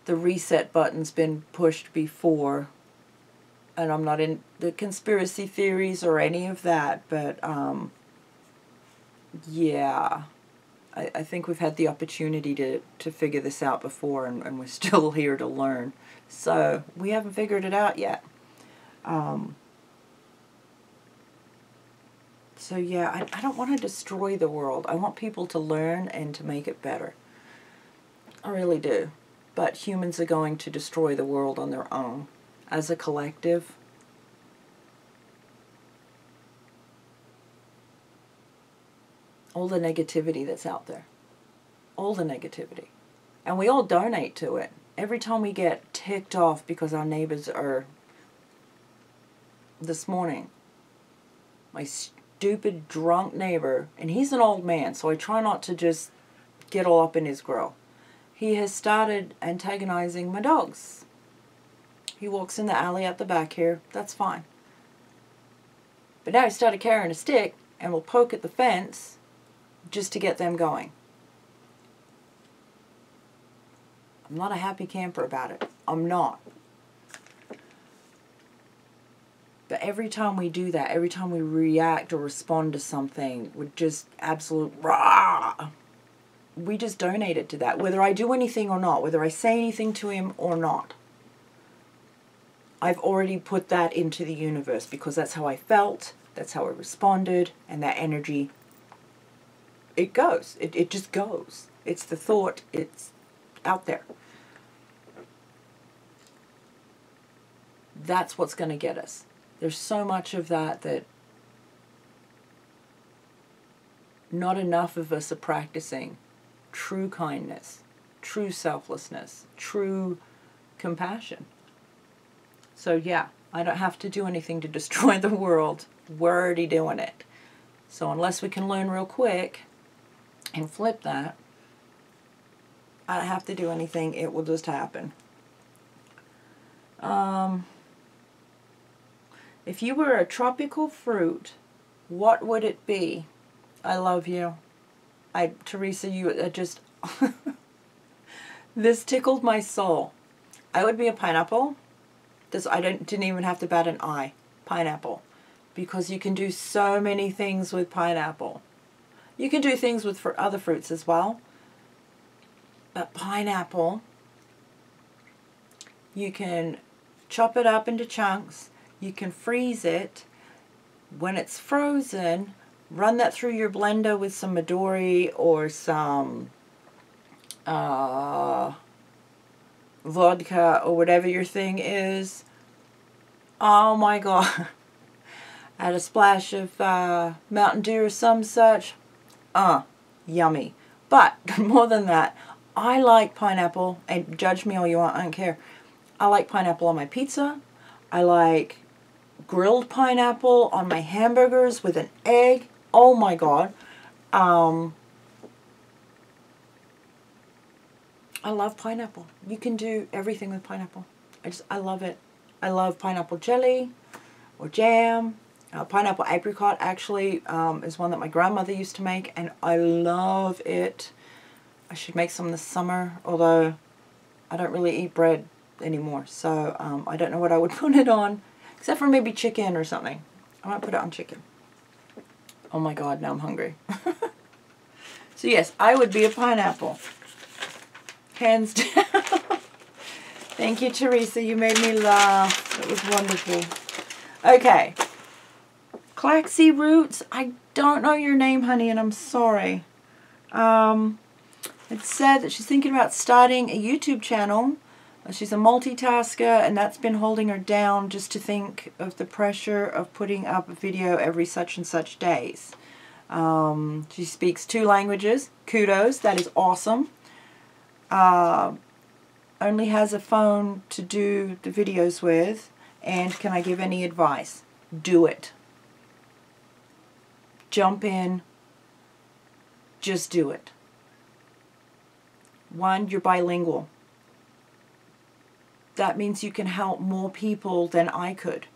reset button's been pushed before, and I'm not in the conspiracy theories or any of that, but yeah, I think we've had the opportunity to figure this out before, and we're still here to learn. So we haven't figured it out yet. So yeah, I don't want to destroy the world. I want people to learn and to make it better. I really do. But humans are going to destroy the world on their own. As a collective, all the negativity that's out there. All the negativity. And we all donate to it. Every time we get ticked off because our neighbors are... This morning, my stupid drunk neighbor, and he's an old man, so I try not to just get all up in his grill. He has started antagonizing my dogs. He walks in the alley at the back here. That's fine. But now he started carrying a stick and will poke at the fence just to get them going. I'm not a happy camper about it. I'm not. But every time we do that, every time we react or respond to something with just absolute rah, we just donate it to that, whether I do anything or not, whether I say anything to him or not. I've already put that into the universe because that's how I felt, that's how I responded, and that energy, it goes. It just goes. It's the thought, it's out there. That's what's going to get us. There's so much of that not enough of us are practicing true kindness, true selflessness, true compassion. So yeah, I don't have to do anything to destroy the world. We're already doing it. So unless we can learn real quick and flip that, I don't have to do anything. It will just happen. If you were a tropical fruit, what would it be? I love you. Teresa, you just... This tickled my soul. I would be a pineapple. I didn't even have to bat an eye. Pineapple. Because you can do so many things with pineapple. You can do things with for other fruits as well. But pineapple, you can chop it up into chunks. You can freeze it. When it's frozen, run that through your blender with some Midori or some vodka or whatever your thing is. Oh my God. Add a splash of Mountain Dew or some such. Yummy. But more than that, I like pineapple, and judge me all you want, I don't care. I like pineapple on my pizza. I like grilled pineapple on my hamburgers with an egg. Oh my God. I love pineapple. You can do everything with pineapple. I love it. I love pineapple jelly or jam. Pineapple apricot actually is one that my grandmother used to make, and I love it. I should make some this summer, although I don't really eat bread anymore, so I don't know what I would put it on, except for maybe chicken or something. I might put it on chicken. Oh my God, now I'm hungry. So yes, I would be a pineapple. Hands down. Thank you, Teresa. You made me laugh. That was wonderful. Okay. Claxy Roots. I don't know your name, honey, and I'm sorry. It said that she's thinking about starting a YouTube channel. She's a multitasker, and that's been holding her down just to think of the pressure of putting up a video every such and such days. She speaks 2 languages. Kudos. That is awesome. Only has a phone to do the videos with. And can I give any advice? Do it. Jump in. Just do it. 1, you're bilingual. That means you can help more people than I could.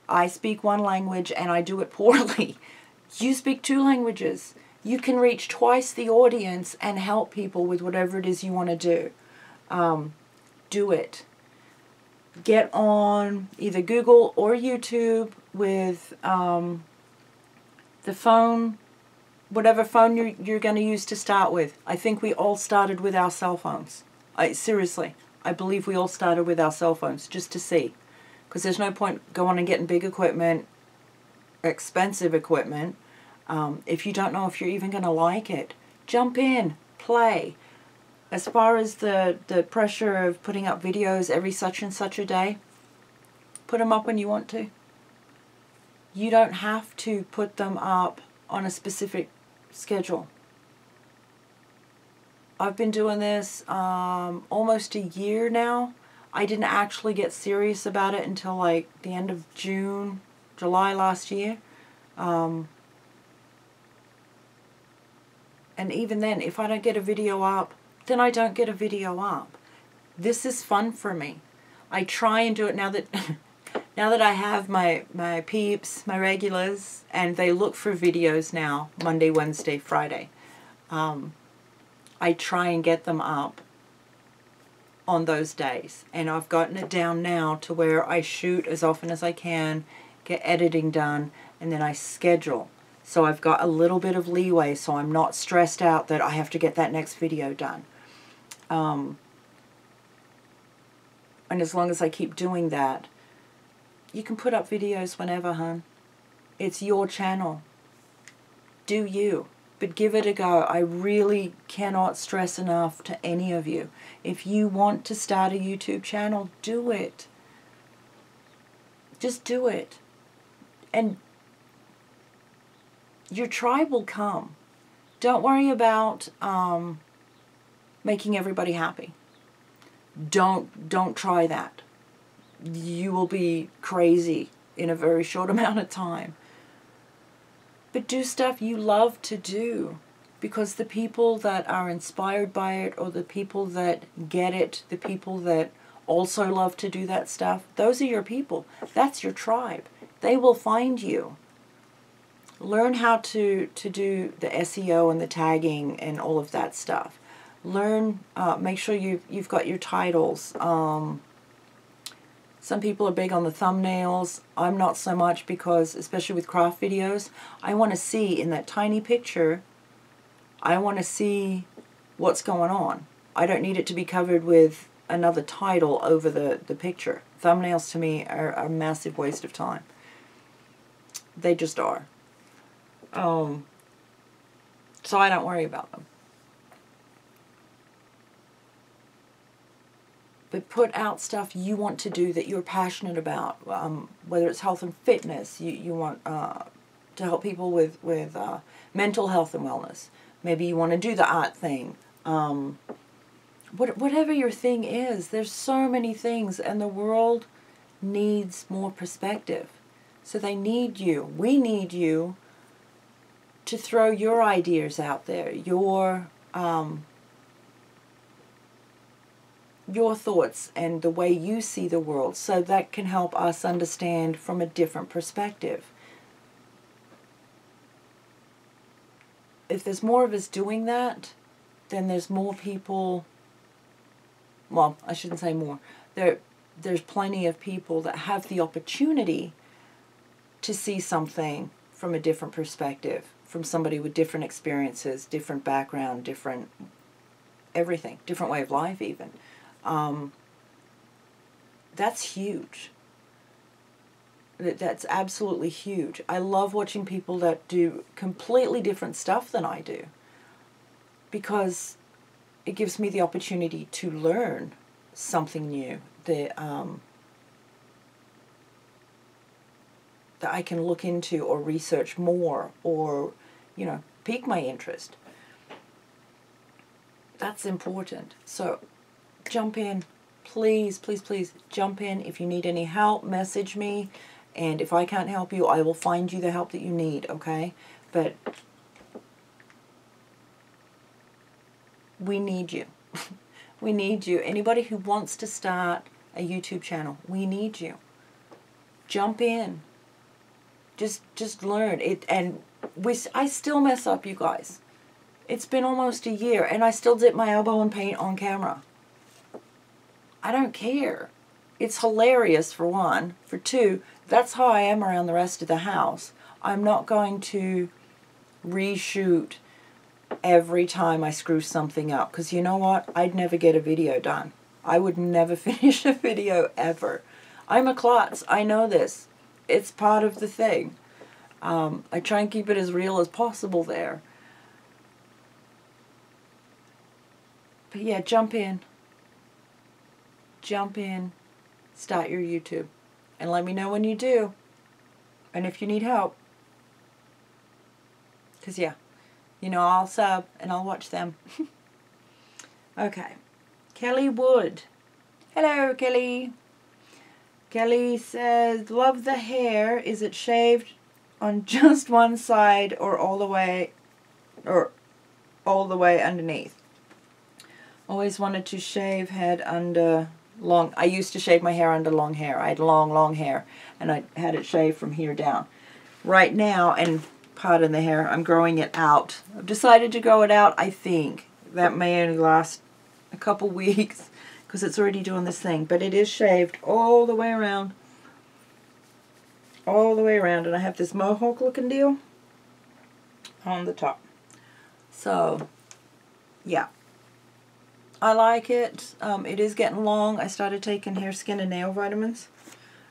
I speak 1 language and I do it poorly. You speak 2 languages. You can reach twice the audience and help people with whatever it is you want to do. Do it. Get on either Google or YouTube with the phone, whatever phone you're going to use to start with. I think we all started with our cell phones. Seriously, I believe we all started with our cell phones just to see. Because there's no point going and getting big equipment, expensive equipment, if you don't know if you're even going to like it. Jump in, play. As far as the pressure of putting up videos every such and such a day, put them up when you want to. You don't have to put them up on a specific schedule. I've been doing this almost a year now. I didn't actually get serious about it until like the end of June, July last year. And even then, if I don't get a video up, then I don't get a video up. This is fun for me. I try and do it now that now that I have my peeps, my regulars, and they look for videos now, Monday, Wednesday, Friday. I try and get them up on those days. And I've gotten it down now to where I shoot as often as I can, get editing done, and then I schedule. So I've got a little bit of leeway, so I'm not stressed out that I have to get that next video done. And as long as I keep doing that, you can put up videos whenever, hon. It's your channel. Do you. But give it a go. I really cannot stress enough to any of you. If you want to start a YouTube channel, do it. Just do it. And your tribe will come. Don't worry about making everybody happy. Don't try that. You will be crazy in a very short amount of time. But do stuff you love to do, because the people that are inspired by it, or the people that get it, the people that also love to do that stuff, those are your people. That's your tribe. They will find you. Learn how to do the SEO and the tagging and all of that stuff. Learn, make sure you've got your titles. Some people are big on the thumbnails. I'm not so much, because, especially with craft videos, I want to see in that tiny picture, I want to see what's going on. I don't need it to be covered with another title over the picture. Thumbnails to me are a massive waste of time. They just are. So I don't worry about them. But put out stuff you want to do that you're passionate about, whether it's health and fitness, you want to help people with mental health and wellness. Maybe you want to do the art thing. Whatever your thing is, there's so many things, and the world needs more perspective. So they need you. We need you to throw your ideas out there, your thoughts and the way you see the world, so that can help us understand from a different perspective. If there's more of us doing that, then there's more people, well, I shouldn't say more, there's plenty of people that have the opportunity to see something from a different perspective, from somebody with different experiences, different background, different everything, different way of life even. That's huge. That's absolutely huge. I love watching people that do completely different stuff than I do, because it gives me the opportunity to learn something new that I can look into or research more, or, you know, pique my interest. That's important. So jump in. Please, please, please jump in. If you need any help, message me. And if I can't help you, I will find you the help that you need, okay? But we need you. We need you. Anybody who wants to start a YouTube channel, we need you. Jump in. Just learn it. And I still mess up, you guys. It's been almost a year, and I still dip my elbow in paint on camera. I don't care. It's hilarious, for one. For two, that's how I am around the rest of the house. I'm not going to reshoot every time I screw something up, because you know what? I'd never get a video done. I would never finish a video ever. I'm a klutz. I know this. It's part of the thing. I try and keep it as real as possible there. But yeah, jump in. Jump in. Start your YouTube. And let me know when you do. And if you need help. Because yeah, you know, I'll sub and I'll watch them. Okay. Kelly Wood. Hello, Kelly. Kelly says, love the hair. Is it shaved on just one side or all the way underneath? Always wanted to shave head under long. I used to shave my hair under long hair. I had long hair, and I had it shaved from here down. Right now, and pardon the hair, I'm growing it out. I've decided to grow it out. I think that may only last a couple weeks, because it's already doing this thing. But it is shaved all the way around. All the way around. And I have this mohawk looking deal on the top. So, yeah. I like it. It is getting long. I started taking hair, skin, and nail vitamins.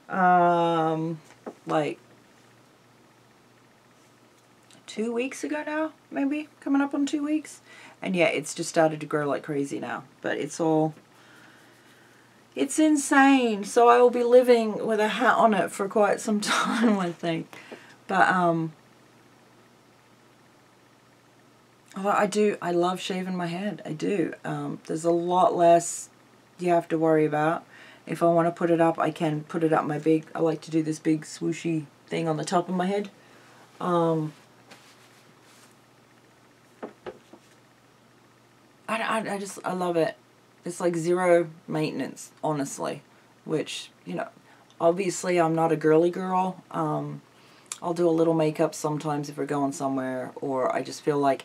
Like 2 weeks ago now, maybe. Coming up on 2 weeks. And yeah, it's just started to grow like crazy now. But it's insane. So I will be living with a hat on it for quite some time, I think. But, I love shaving my head. I do. There's a lot less you have to worry about. If I want to put it up, I can put it up my big, I like to do this big swooshy thing on the top of my head. I love it. It's like zero maintenance, honestly. Which, you know, obviously I'm not a girly girl. I'll do a little makeup sometimes if we're going somewhere, or I just feel like,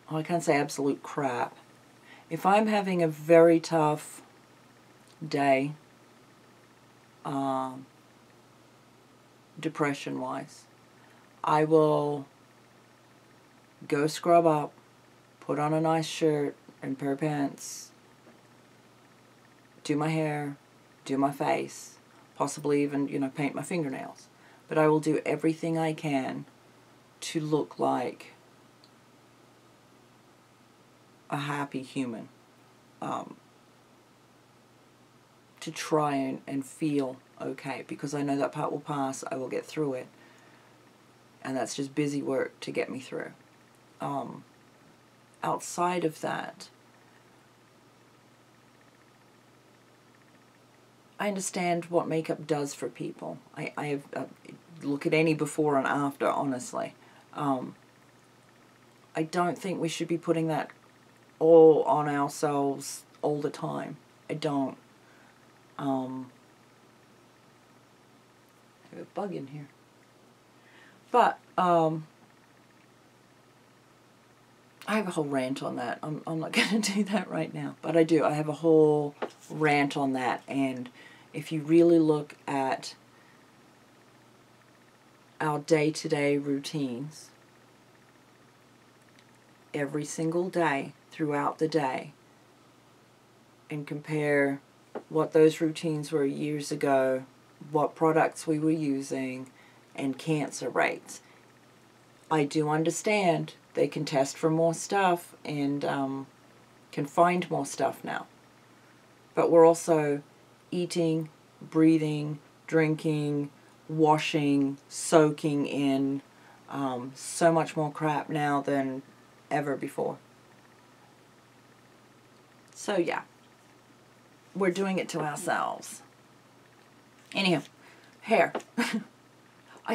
well, I can't say absolute crap. If I'm having a very tough day, depression-wise, I will go scrub up, put on a nice shirt and pair of pants, do my hair, do my face, possibly even, you know, paint my fingernails. But I will do everything I can to look like a happy human, to to try and feel okay, because I know that part will pass. I will get through it. And that's just busy work to get me through. Outside of that, I understand what makeup does for people. I look at any before and after, honestly. I don't think we should be putting that all on ourselves all the time. I don't. I have a bug in here. But, I have a whole rant on that. I'm not going to do that right now. But I do. I have a whole rant on that. And if you really look at our day-to-day routines, every single day, throughout the day, and compare what those routines were years ago, what products we were using, and cancer rates. I do understand they can test for more stuff and can find more stuff now. But we're also eating, breathing, drinking, washing, soaking in so much more crap now than ever before. So yeah, we're doing it to ourselves. Anyhow, hair.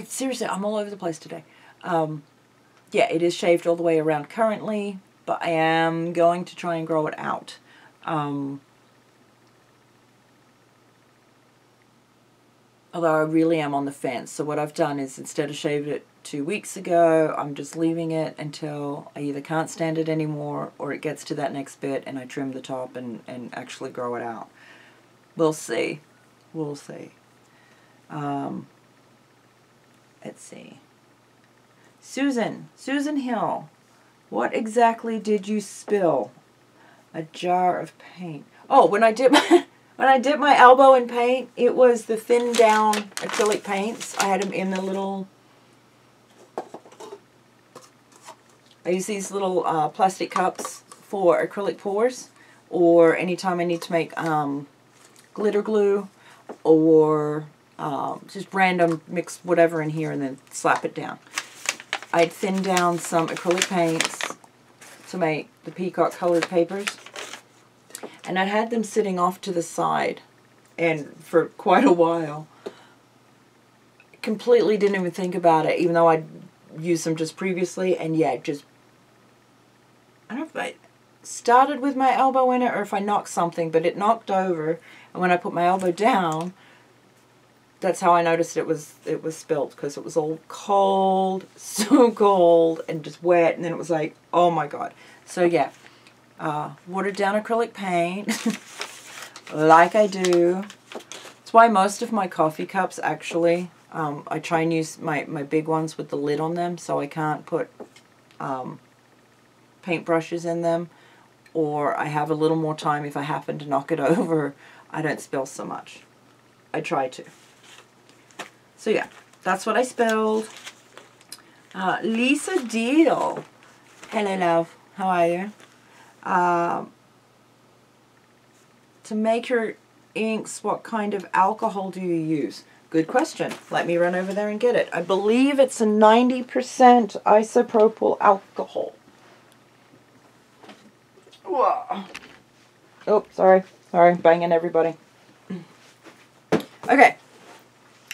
Seriously, I'm all over the place today. Yeah, it is shaved all the way around currently, but I am going to try and grow it out. Although I really am on the fence. So what I've done is, instead of shaving it 2 weeks ago, I'm just leaving it until I either can't stand it anymore or it gets to that next bit and I trim the top and actually grow it out. We'll see. We'll see. Let's see. Susan Hill, what exactly did you spill? A jar of paint. Oh, when I dip my elbow in paint, it was the thinned down acrylic paints. I had them in the little, I use these little plastic cups for acrylic pours, or anytime I need to make glitter glue, or just random mix whatever in here and then slap it down. I'd thinned down some acrylic paints to make the peacock colored papers, and I had them sitting off to the side and for quite a while. Completely didn't even think about it, even though I'd used them just previously, and yeah, just, I don't know if I started with my elbow in it or if I knocked something, but it knocked over, and when I put my elbow down, that's how I noticed it was spilt, because it was all cold, so cold, and just wet, and then it was like, oh my god. So yeah, watered down acrylic paint, like I do. That's why most of my coffee cups, actually, I try and use my big ones with the lid on them, so I can't put paint brushes in them, or I have a little more time if I happen to knock it over. I don't spill so much. I try to. So yeah, that's what I spilled. Lisa Deal. Hello, love. How are you? To make your inks, what kind of alcohol do you use? Good question. Let me run over there and get it. I believe it's a 90% isopropyl alcohol. Whoa. Oh, sorry. Sorry, banging everybody. Okay.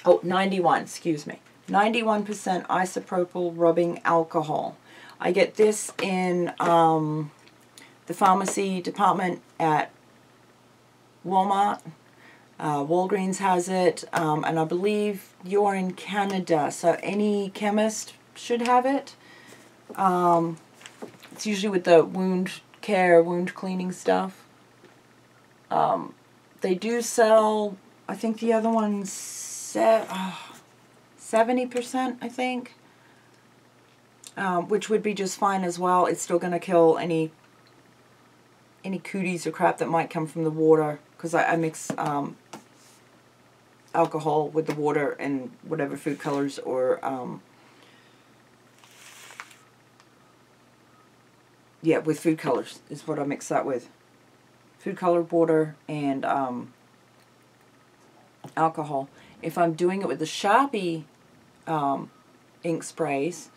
Oh, 91, excuse me. 91% isopropyl rubbing alcohol. I get this in the pharmacy department at Walmart. Walgreens has it, and I believe you're in Canada, so any chemist should have it. It's usually with the wound care, wound cleaning stuff. They do sell, I think the other one's 70%, I think, which would be just fine as well. It's still going to kill any cooties or crap that might come from the water, because I mix alcohol with the water and whatever food colors, or yeah, with food colors is what I mix that with. Food colored water and alcohol. If I'm doing it with the Sharpie ink sprays,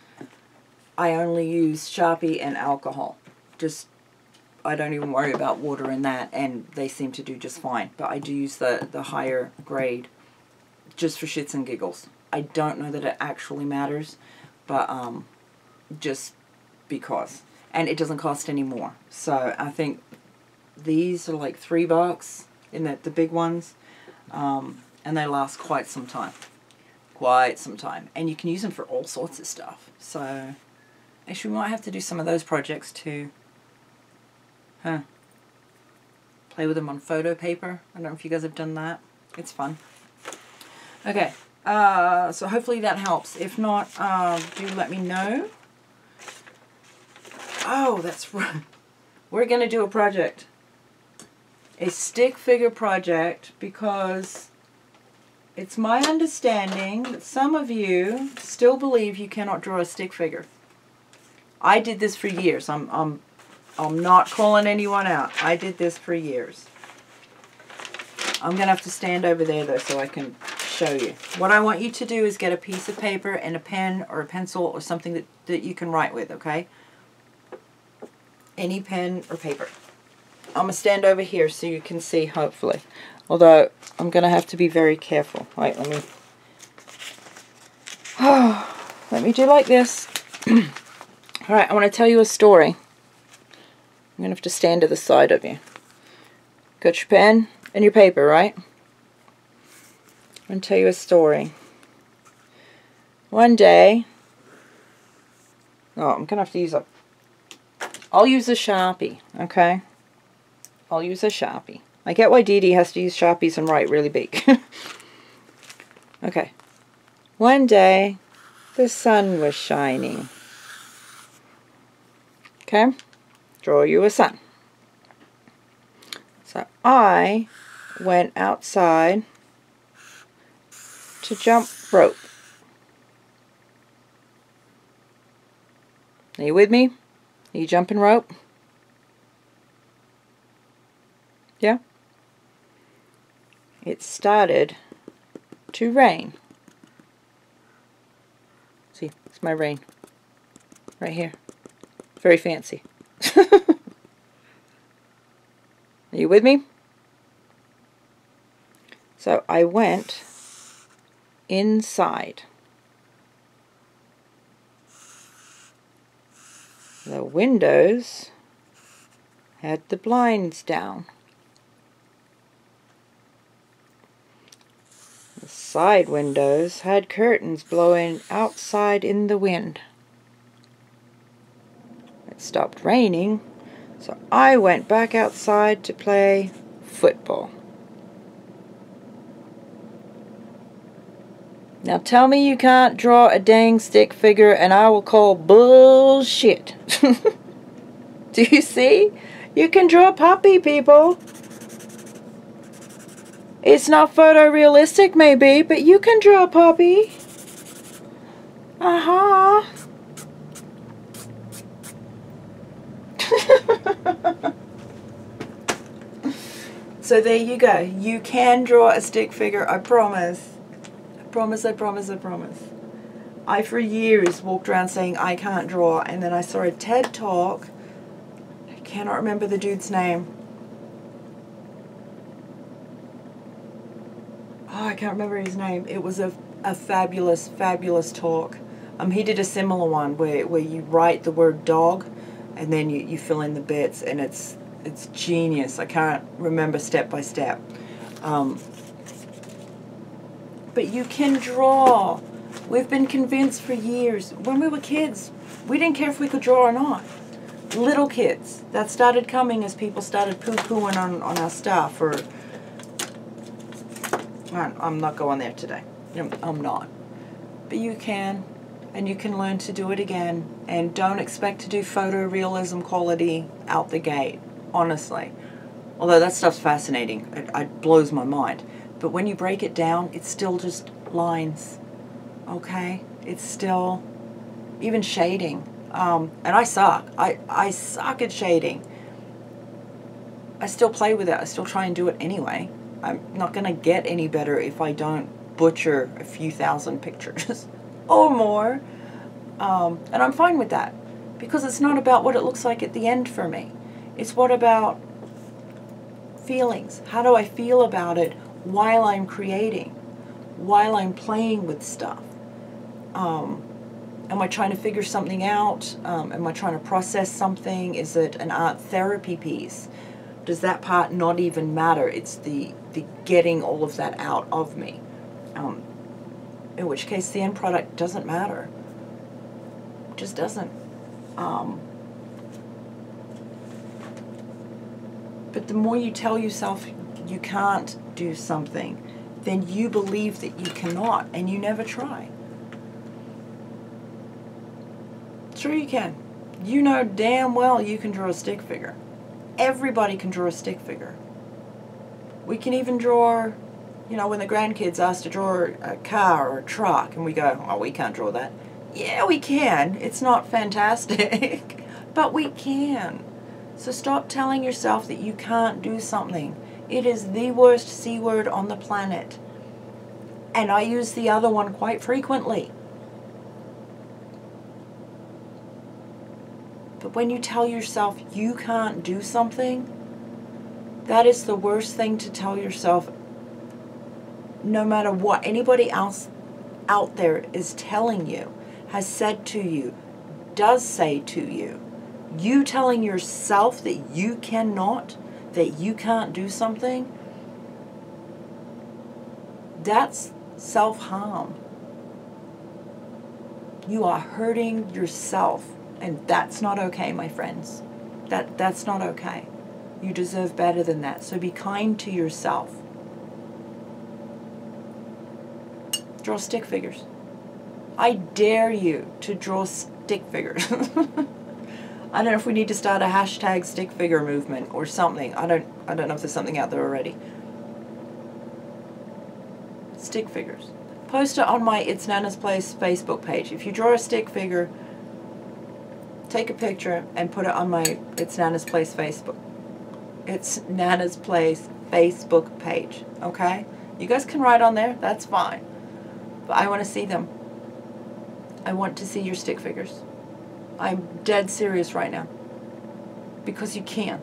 I only use Sharpie and alcohol. Just, I don't even worry about water in that, and they seem to do just fine. But I do use the higher grade just for shits and giggles. I don't know that it actually matters, but just because. And it doesn't cost any more. So I think these are like $3 in the big ones, and they last quite some time. Quite some time. And you can use them for all sorts of stuff. So actually we might have to do some of those projects too. Huh. Play with them on photo paper. I don't know if you guys have done that. It's fun. Okay. So hopefully that helps. If not, do let me know. Oh, that's right. We're going to do a project. A stick figure project, because it's my understanding that some of you still believe you cannot draw a stick figure. I did this for years. I'm not calling anyone out. I did this for years. I'm going to have to stand over there though so I can show you. What I want you to do is get a piece of paper and a pen or a pencil or something that you can write with, okay? Any pen or paper. I'm going to stand over here so you can see, hopefully. Although, I'm going to have to be very careful. Wait, let me do like this. Alright, I want to tell you a story. I'm going to have to stand to the side of you. Got your pen and your paper, right? I'm going to tell you a story. One day, I'm going to have to use I'll use a Sharpie, okay? I'll use a Sharpie. I get why Dee Dee has to use Sharpies and write really big. Okay. One day, the sun was shining. Okay? Draw you a sun. So I went outside to jump rope. Are you with me? Are you jumping rope? Yeah? It started to rain. See, it's my rain. Right here. Very fancy. Are you with me? So I went inside. The windows had the blinds down. The side windows had curtains blowing outside in the wind. It stopped raining, so I went back outside to play football. Now tell me you can't draw a dang stick figure and I will call bullshit. Do you see? You can draw a puppy, people. It's not photorealistic maybe, but you can draw a puppy. Uh-huh. So there you go. You can draw a stick figure, I promise. I promise. I for years walked around saying I can't draw, and then I saw a TED talk. I cannot remember the dude's name. Oh, I can't remember his name. It was a fabulous talk. He did a similar one where you write the word dog and then you fill in the bits, and it's genius. I can't remember step by step. But you can draw. We've been convinced for years. When we were kids, we didn't care if we could draw or not. Little kids. That started coming as people started poo-pooing on our stuff. Or I'm not going there today. I'm not. But you can. And you can learn to do it again. And don't expect to do photorealism quality out the gate. Honestly. Although that stuff's fascinating. It blows my mind. But when you break it down, it's still just lines, okay? It's still, even shading. And I suck. I suck at shading. I still play with it. I still try and do it anyway. I'm not going to get any better if I don't butcher a few thousand pictures or more. And I'm fine with that, because it's not about what it looks like at the end for me. It's what about feelings. How do I feel about it while I'm creating, while I'm playing with stuff? Am I trying to figure something out? Am I trying to process something? Is it an art therapy piece? Does that part not even matter? It's the getting all of that out of me. In which case the end product doesn't matter. It just doesn't. But the more you tell yourself you can't do something, then you believe that you cannot, and you never try. Sure you can. You know damn well you can draw a stick figure. Everybody can draw a stick figure. We can even draw, you know, when the grandkids ask to draw a car or a truck, and we go, oh, we can't draw that. Yeah, we can. It's not fantastic, but we can. So stop telling yourself that you can't do something. It is the worst C word on the planet. And I use the other one quite frequently. But when you tell yourself you can't do something, that is the worst thing to tell yourself, no matter what anybody else out there is telling you, has said to you, does say to you. You telling yourself that you cannot, that you can't do something, that's self-harm. You are hurting yourself, and that's not okay, my friends. That's not okay. You deserve better than that. So be kind to yourself. Draw stick figures. I dare you to draw stick figures. I don't know if we need to start a hashtag stick figure movement or something. I don't know if there's something out there already. Stick figures. Post it on my It's Nanna's Place Facebook page. If you draw a stick figure, take a picture and put it on my It's Nanna's Place Facebook. It's Nanna's Place Facebook page. Okay? You guys can write on there. That's fine. But I want to see them. I want to see your stick figures. I'm dead serious right now. Because you can.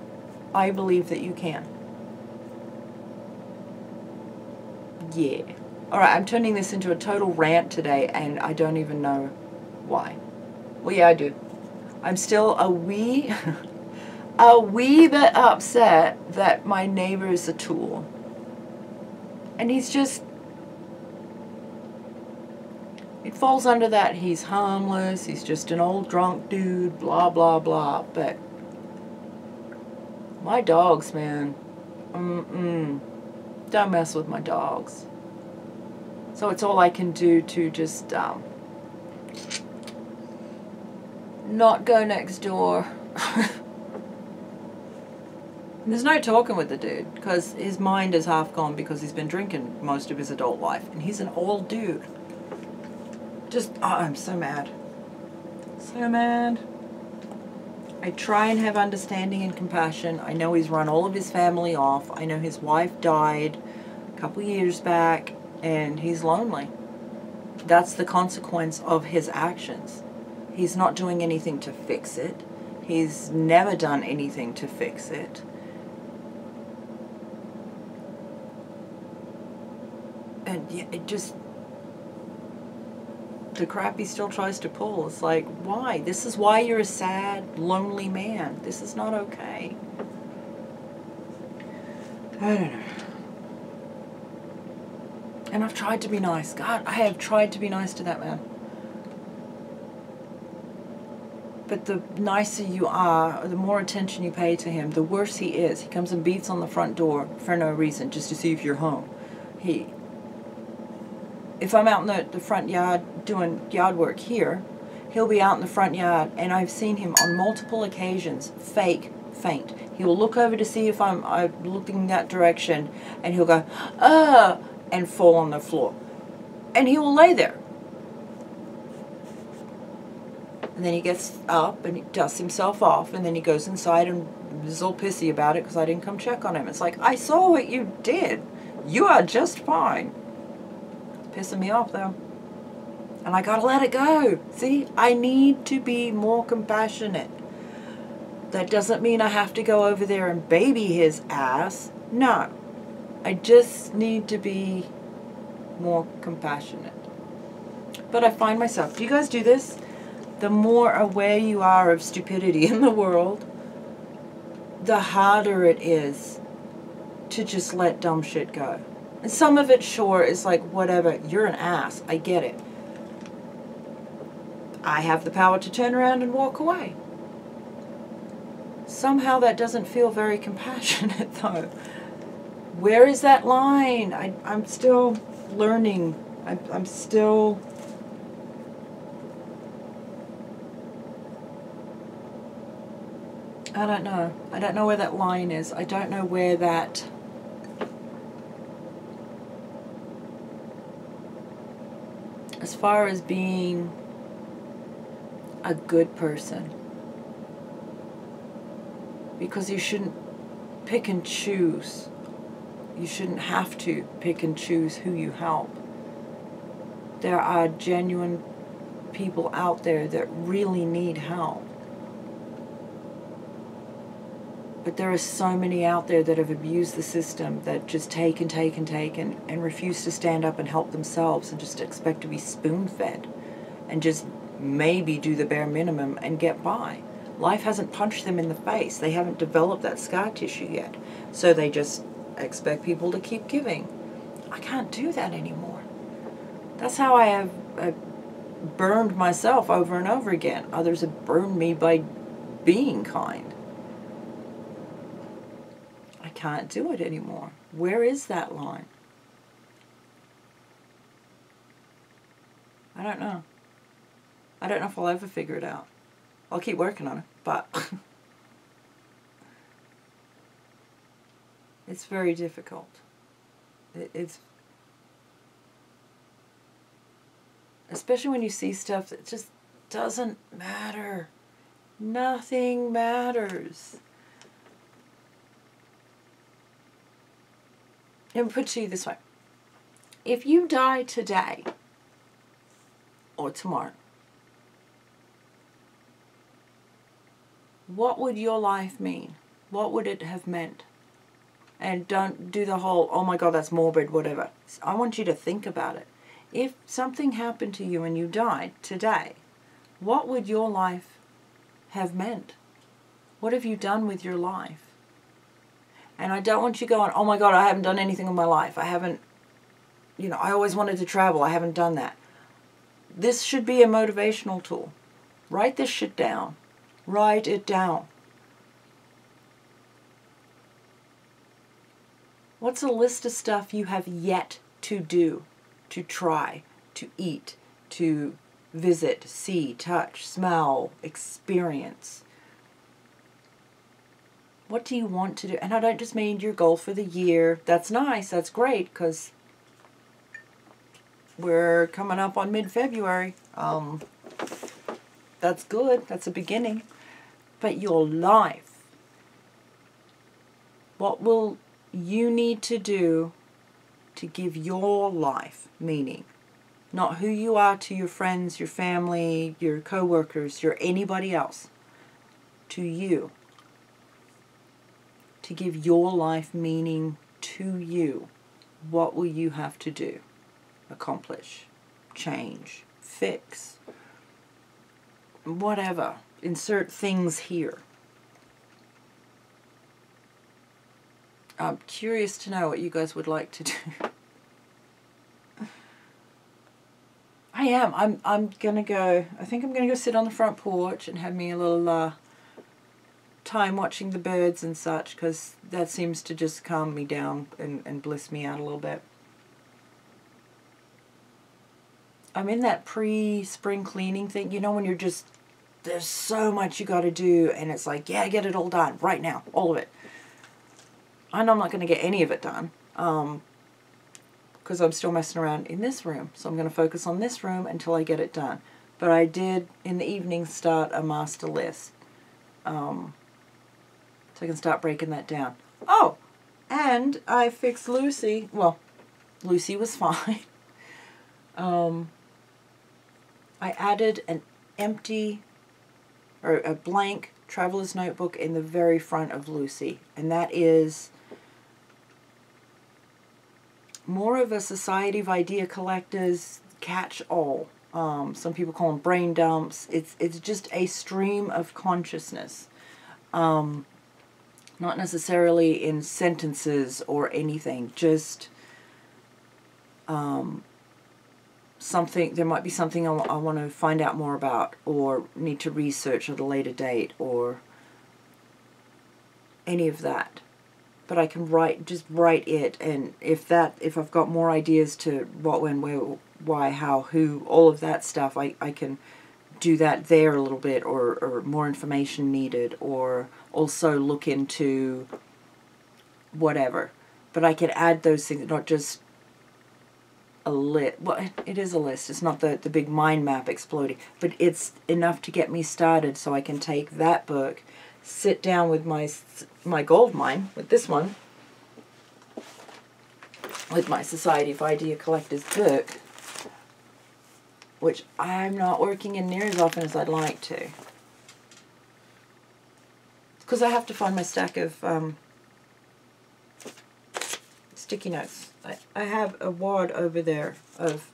I believe that you can. Yeah. Alright, I'm turning this into a total rant today, and I don't even know why. Well, yeah, I do. I'm still a wee bit upset that my neighbor is a tool. And he's just... It falls under that he's harmless, he's just an old drunk dude, blah, blah, blah. But my dogs, man, don't mess with my dogs. So it's all I can do to just not go next door. There's no talking with the dude, because his mind is half gone because he's been drinking most of his adult life. And he's an old dude. Just, oh, I'm so mad. So mad. I try and have understanding and compassion. I know he's run all of his family off. I know his wife died a couple years back, and he's lonely. That's the consequence of his actions. He's not doing anything to fix it. He's never done anything to fix it. And yeah, it just... the crap he still tries to pull. It's like, why? This is why you're a sad, lonely man. This is not okay. I don't know. And I've tried to be nice. God, I have tried to be nice to that man. But the nicer you are, or the more attention you pay to him, the worse he is. He comes and beats on the front door for no reason, just to see if you're home. If I'm out in the front yard doing yard work here, he'll be out in the front yard, and I've seen him on multiple occasions fake faint. He will look over to see if I'm looking that direction, and he'll go, ah, and fall on the floor. And he will lay there. And then he gets up and he dusts himself off, and then he goes inside and is all pissy about it because I didn't come check on him. It's like, I saw what you did. You are just fine. Pissing me off though. And I gotta let it go. See, I need to be more compassionate. That doesn't mean I have to go over there and baby his ass. No. I just need to be more compassionate. But I find myself, do you guys do this? The more aware you are of stupidity in the world, the harder it is to just let dumb shit go. And some of it, sure, is like, whatever, you're an ass. I get it. I have the power to turn around and walk away. Somehow that doesn't feel very compassionate, though. Where is that line? I'm still learning. I'm still... I don't know. I don't know where that line is. I don't know where that... As far as being a good person. Because you shouldn't pick and choose. You shouldn't have to pick and choose who you help. There are genuine people out there that really need help. But there are so many out there that have abused the system, that just take and take and take and refuse to stand up and help themselves and just expect to be spoon-fed and just maybe do the bare minimum and get by. Life hasn't punched them in the face. They haven't developed that scar tissue yet. So they just expect people to keep giving. I can't do that anymore. That's how I have burned myself over and over again. Others have burned me by being kind. I can't do it anymore. Where is that line? I don't know. I don't know if I'll ever figure it out. I'll keep working on it, but it's very difficult. It's especially when you see stuff that just doesn't matter. Nothing matters. Let me put it to you this way. If you die today or tomorrow, what would your life mean? What would it have meant? And don't do the whole, oh my God, that's morbid, whatever. I want you to think about it. If something happened to you and you died today, what would your life have meant? What have you done with your life? And I don't want you going, oh my God, I haven't done anything in my life. I haven't, you know, I always wanted to travel. I haven't done that. This should be a motivational tool. Write this shit down. Write it down. What's a list of stuff you have yet to do, to try, to eat, to visit, see, touch, smell, experience? What do you want to do? And I don't just mean your goal for the year. That's nice. That's great, because we're coming up on mid-February. That's good. That's a beginning. But your life. What will you need to do to give your life meaning? Not who you are to your friends, your family, your co-workers, your anybody else. To you. To give your life meaning to you. What will you have to do? Accomplish. Change. Fix. Whatever. Insert things here. I'm curious to know what you guys would like to do. I am. I'm gonna go. I think I'm gonna go sit on the front porch and have me a little time watching the birds and such, because that seems to just calm me down and bliss me out a little bit. I'm in that pre-spring cleaning thing. You know, when you're just, there's so much you got to do, and it's like, yeah, get it all done right now, all of it. I know I'm not going to get any of it done, because I'm still messing around in this room. So I'm going to focus on this room until I get it done. But I did, in the evening, start a master list. So I can start breaking that down. Oh, And I fixed Lucy. Well, Lucy was fine. I added an empty, or a blank traveler's notebook in the very front of Lucy. And that is more of a Society of Idea Collectors catch-all. Some people call them brain dumps. It's just a stream of consciousness. Not necessarily in sentences or anything, just something, there might be something I want to find out more about or need to research at a later date or any of that. But I can just write it, and if I've got more ideas to what, when, where, why, how, who, all of that stuff, I can do that there a little bit, or more information needed, or also look into whatever. But I can add those things, not just a list. Well, it is a list. It's not the big mind map exploding, but it's enough to get me started so I can take that book, sit down with my gold mine, with this one, with my Society of Idea Collectors book, which I'm not working in near as often as I'd like to. Because I have to find my stack of sticky notes. I have a wad over there of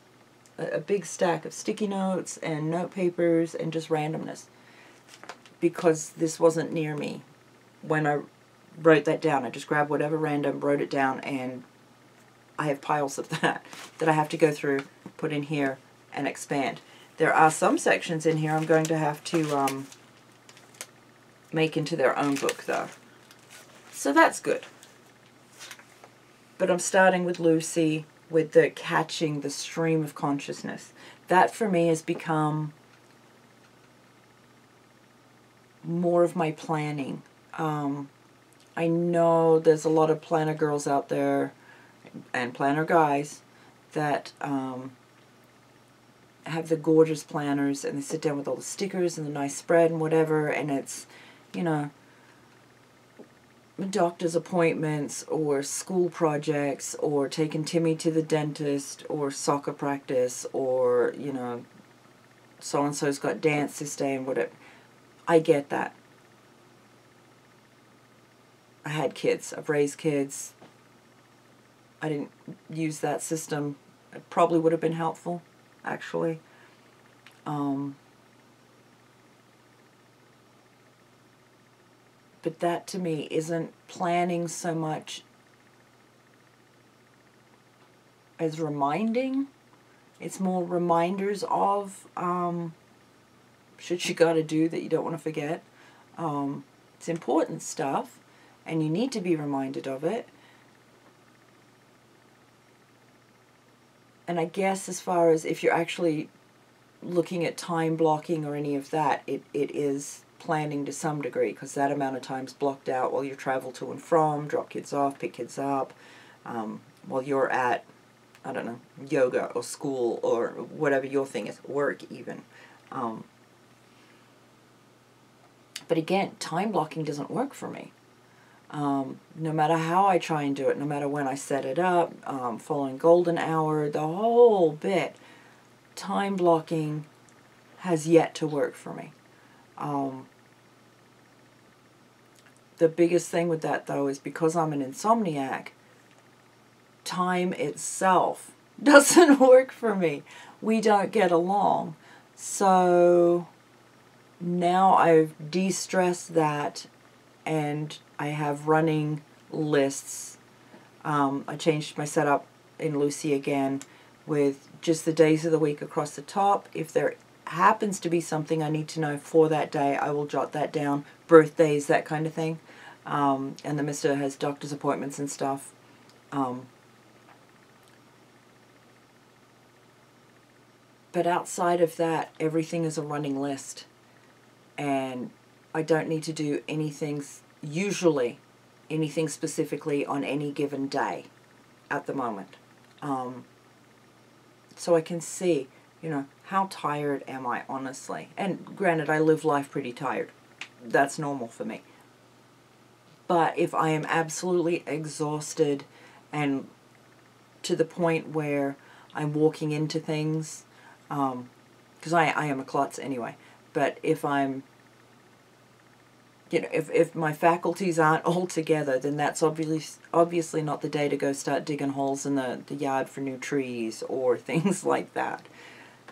a big stack of sticky notes and note papers and just randomness. Because this wasn't near me when I wrote that down. I just grabbed whatever random, wrote it down, and I have piles of that I have to go through, put in here, and expand. There are some sections in here I'm going to have to make into their own book, though. So that's good. But I'm starting with Lucy, with the catching the stream of consciousness. That, for me, has become more of my planning. I know there's a lot of planner girls out there, and planner guys, that have the gorgeous planners, and they sit down with all the stickers and the nice spread and whatever, and it's, you know, doctor's appointments or school projects or taking Timmy to the dentist or soccer practice or, you know, so-and-so's got dance this day and whatever. I get that. I had kids. I've raised kids. I didn't use that system. It probably would have been helpful, actually. But that, to me, isn't planning so much as reminding. It's more reminders of shit you got to do that you don't want to forget. It's important stuff, and you need to be reminded of it. And I guess as far as if you're actually looking at time blocking or any of that, it is planning to some degree, because that amount of time's blocked out while you travel to and from, drop kids off, pick kids up, while you're at, I don't know, yoga or school or whatever your thing is, work even. But again, time blocking doesn't work for me. No matter how I try and do it, no matter when I set it up, following golden hour, the whole bit, time blocking has yet to work for me. The biggest thing with that, though, is because I'm an insomniac, time itself doesn't work for me. We don't get along. So now I've de-stressed that, and I have running lists. I changed my setup in Lucy again with just the days of the week across the top. If there happens to be something I need to know for that day, I will jot that down. Birthdays, that kind of thing. And the mister has doctor's appointments and stuff. But outside of that, everything is a running list. And I don't need to do anything, usually, anything specifically on any given day at the moment. So I can see, you know, how tired am I, honestly? And granted, I live life pretty tired. That's normal for me. But if I am absolutely exhausted and to the point where I'm walking into things, because I am a klutz anyway, but if I'm, you know, if my faculties aren't all together, then that's obviously not the day to go start digging holes in the yard for new trees or things like that.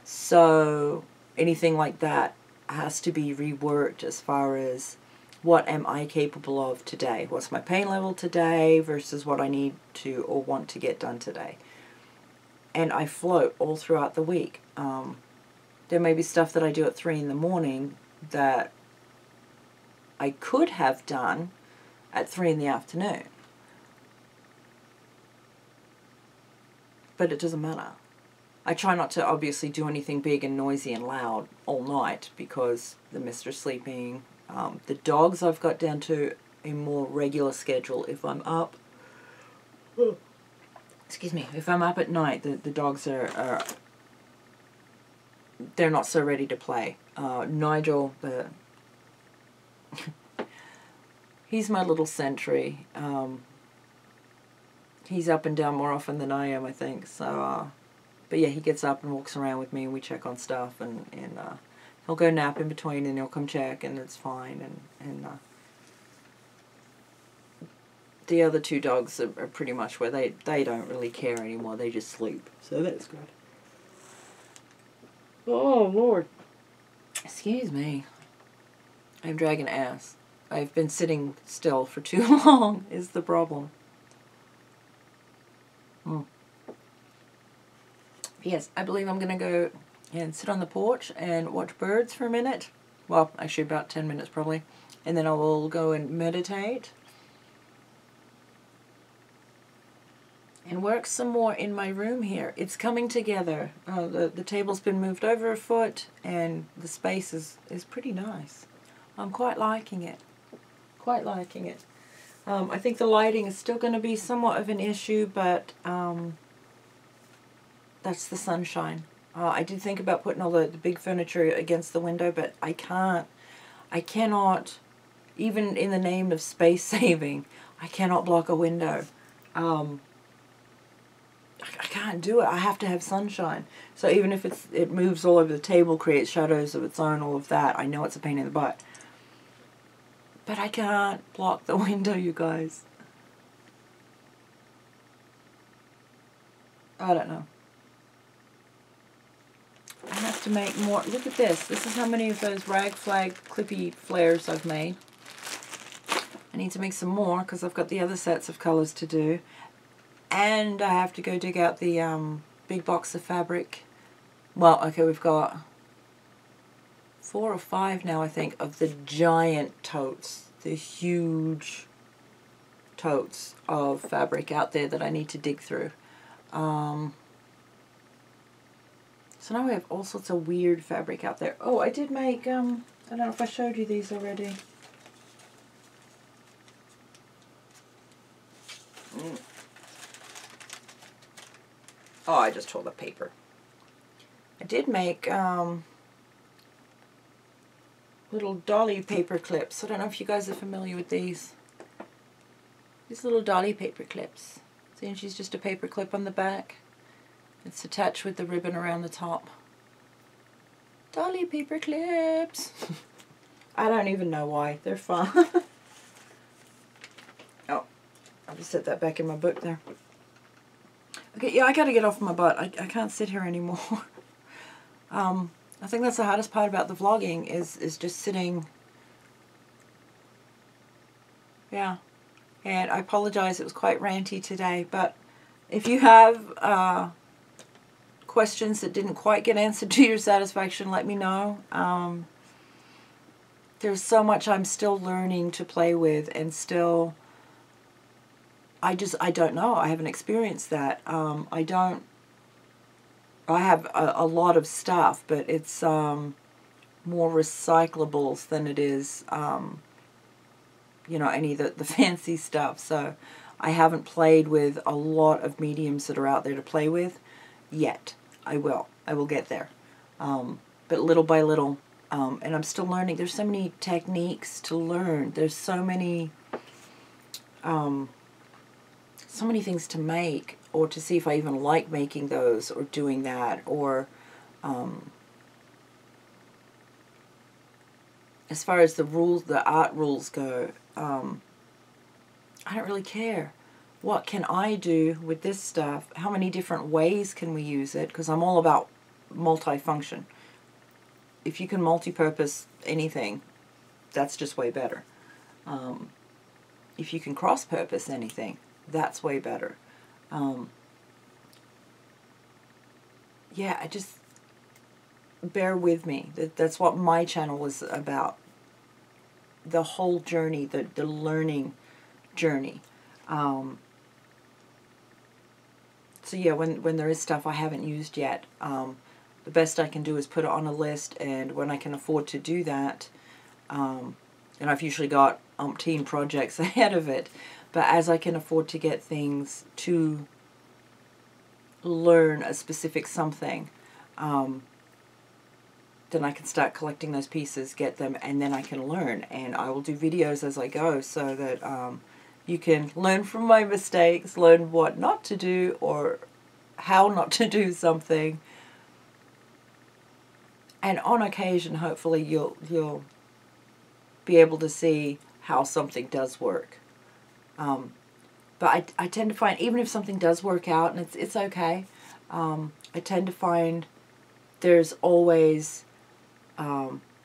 So anything like that has to be reworked as far as what am I capable of today? What's my pain level today versus what I need to or want to get done today? And I float all throughout the week. There may be stuff that I do at 3 in the morning that I could have done at 3 in the afternoon. But it doesn't matter. I try not to obviously do anything big and noisy and loud all night because the mistress sleeping. The dogs I've got down to a more regular schedule. If I'm up, excuse me, if I'm up at night, the dogs are they're not so ready to play. Nigel, he's my little sentry. He's up and down more often than I am, I think. So, but yeah, he gets up and walks around with me, and we check on stuff, and he'll go nap in between, and he'll come check, and it's fine. And the other 2 dogs are pretty much where they don't really care anymore. They just sleep. So that's good. Oh, Lord. Excuse me. I'm dragging ass. I've been sitting still for too long is the problem. Yes, I believe I'm going to go and sit on the porch and watch birds for a minute. Well, actually about 10 minutes probably. And then I will go and meditate. And work some more in my room here. It's coming together. The table's been moved over a foot and the space is pretty nice. I'm quite liking it. Quite liking it. I think the lighting is still going to be somewhat of an issue, but that's the sunshine. I did think about putting all the big furniture against the window, but I can't. I cannot, even in the name of space saving, I cannot block a window. I can't do it. I have to have sunshine. So even if it moves all over the table, creates shadows of its own, all of that, I know it's a pain in the butt. But I can't block the window, you guys. I don't know. I have to make more. Look at this. This is how many of those rag flag clippy flares I've made. I need to make some more because I've got the other sets of colors to do. And I have to go dig out the big box of fabric. Well, okay, we've got 4 or 5 now, I think, of the giant totes. The huge totes of fabric out there that I need to dig through. So now we have all sorts of weird fabric out there. Oh, I did make, I don't know if I showed you these already. Oh, I just tore the paper. I did make little dolly paper clips. I don't know if you guys are familiar with these. These little dolly paper clips. See, and she's just a paper clip on the back. It's attached with the ribbon around the top. Dolly paper clips. I don't even know why. They're fun. Oh, I'll just set that back in my book there. Okay, yeah, I gotta get off my butt. I can't sit here anymore. I think that's the hardest part about the vlogging is just sitting. Yeah. And I apologize, it was quite ranty today, but if you have questions that didn't quite get answered to your satisfaction, let me know. There's so much I'm still learning to play with, and still I don't know. I haven't experienced that. I have a lot of stuff, but it's more recyclables than it is, you know, any of the fancy stuff. So I haven't played with a lot of mediums that are out there to play with yet. I will get there. But little by little, and I'm still learning. There's so many techniques to learn. There's so many so many things to make, or to see if I even like making those or doing that, or as far as the rules, the art rules go, I don't really care. What can I do with this stuff? How many different ways can we use it? Because I'm all about multifunction. If you can multi-purpose anything, that's just way better. If you can cross-purpose anything, that's way better. Yeah, I just, bear with me. That's what my channel was about. The whole journey, the learning journey. So yeah, when there is stuff I haven't used yet, the best I can do is put it on a list, and when I can afford to do that, and I've usually got umpteen projects ahead of it, but as I can afford to get things to learn a specific something, then I can start collecting those pieces, get them, and then I can learn. And I will do videos as I go, so that you can learn from my mistakes, learn what not to do, or how not to do something. And on occasion, hopefully, you'll be able to see how something does work. But I tend to find, even if something does work out, and it's okay, I tend to find there's always,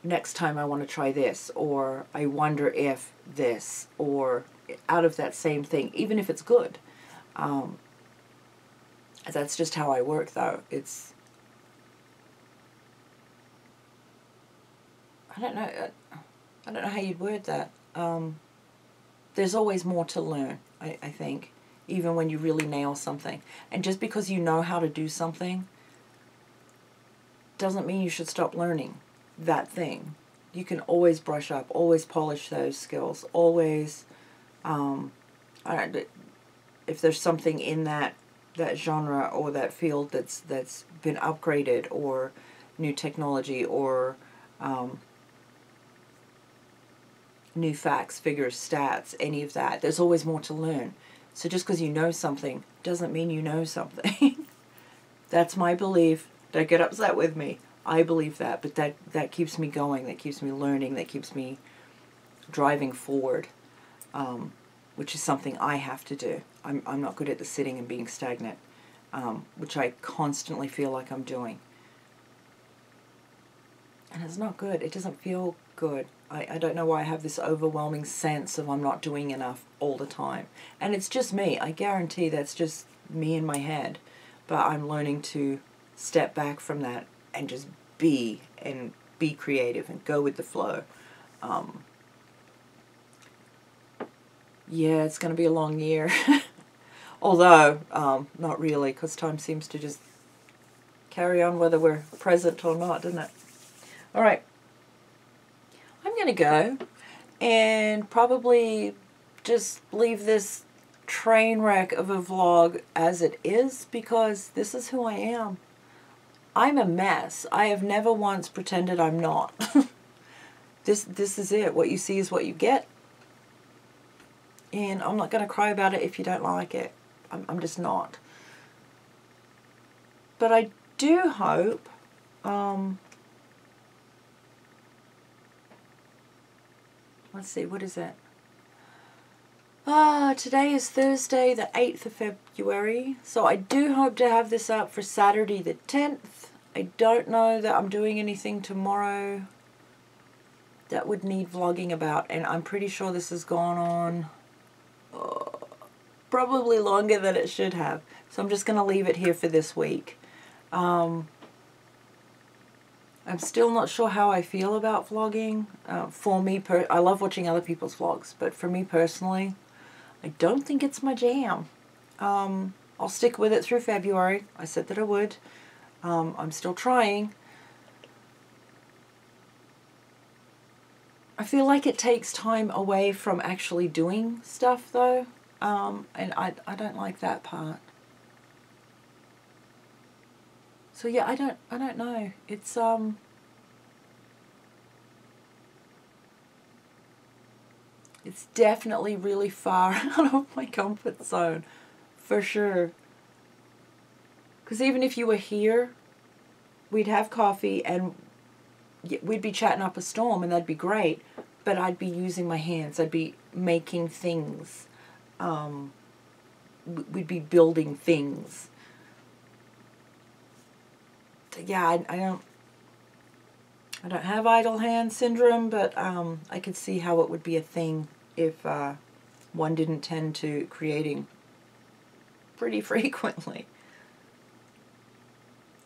next time I want to try this, or I wonder if this, or out of that same thing, even if it's good. That's just how I work, though. It's, I don't know how you'd word that. There's always more to learn, I think, even when you really nail something. And just because you know how to do something doesn't mean you should stop learning that thing. You can always brush up, always polish those skills, always, if there's something in that genre or that field that's been upgraded, or new technology, or new facts, figures, stats, any of that, there's always more to learn. So just because you know something doesn't mean you know something. That's my belief. Don't get upset with me. I believe that, but that keeps me going, that keeps me learning, that keeps me driving forward, which is something I have to do. I'm not good at the sitting and being stagnant, which I constantly feel like I'm doing. And it's not good. It doesn't feel good. I don't know why I have this overwhelming sense of I'm not doing enough all the time. And it's just me. I guarantee that's just me in my head. But I'm learning to step back from that and just be, and be creative and go with the flow. Yeah, it's going to be a long year. Although, not really, because time seems to just carry on whether we're present or not, doesn't it? All right. I'm going to go and probably just leave this train wreck of a vlog as it is, because this is who I am. I'm a mess. I have never once pretended I'm not. This is it. What you see is what you get. And I'm not going to cry about it if you don't like it. I'm just not. But I do hope, let's see, what is it? Today is Thursday, the 8th of February. So I do hope to have this up for Saturday the 10th. I don't know that I'm doing anything tomorrow that would need vlogging about. And I'm pretty sure this has gone on probably longer than it should have. So I'm just going to leave it here for this week. I'm still not sure how I feel about vlogging. For me, I love watching other people's vlogs, but for me personally, I don't think it's my jam. I'll stick with it through February. I said that I would. I'm still trying. I feel like it takes time away from actually doing stuff, though, and I don't like that part. So yeah, I don't know. It's It's definitely really far out of my comfort zone, for sure. Because even if you were here, we'd have coffee and we'd be chatting up a storm, and that'd be great. But I'd be using my hands. I'd be making things. We'd be building things. So yeah, I don't have idle hand syndrome, but I could see how it would be a thing if one didn't tend to creating pretty frequently.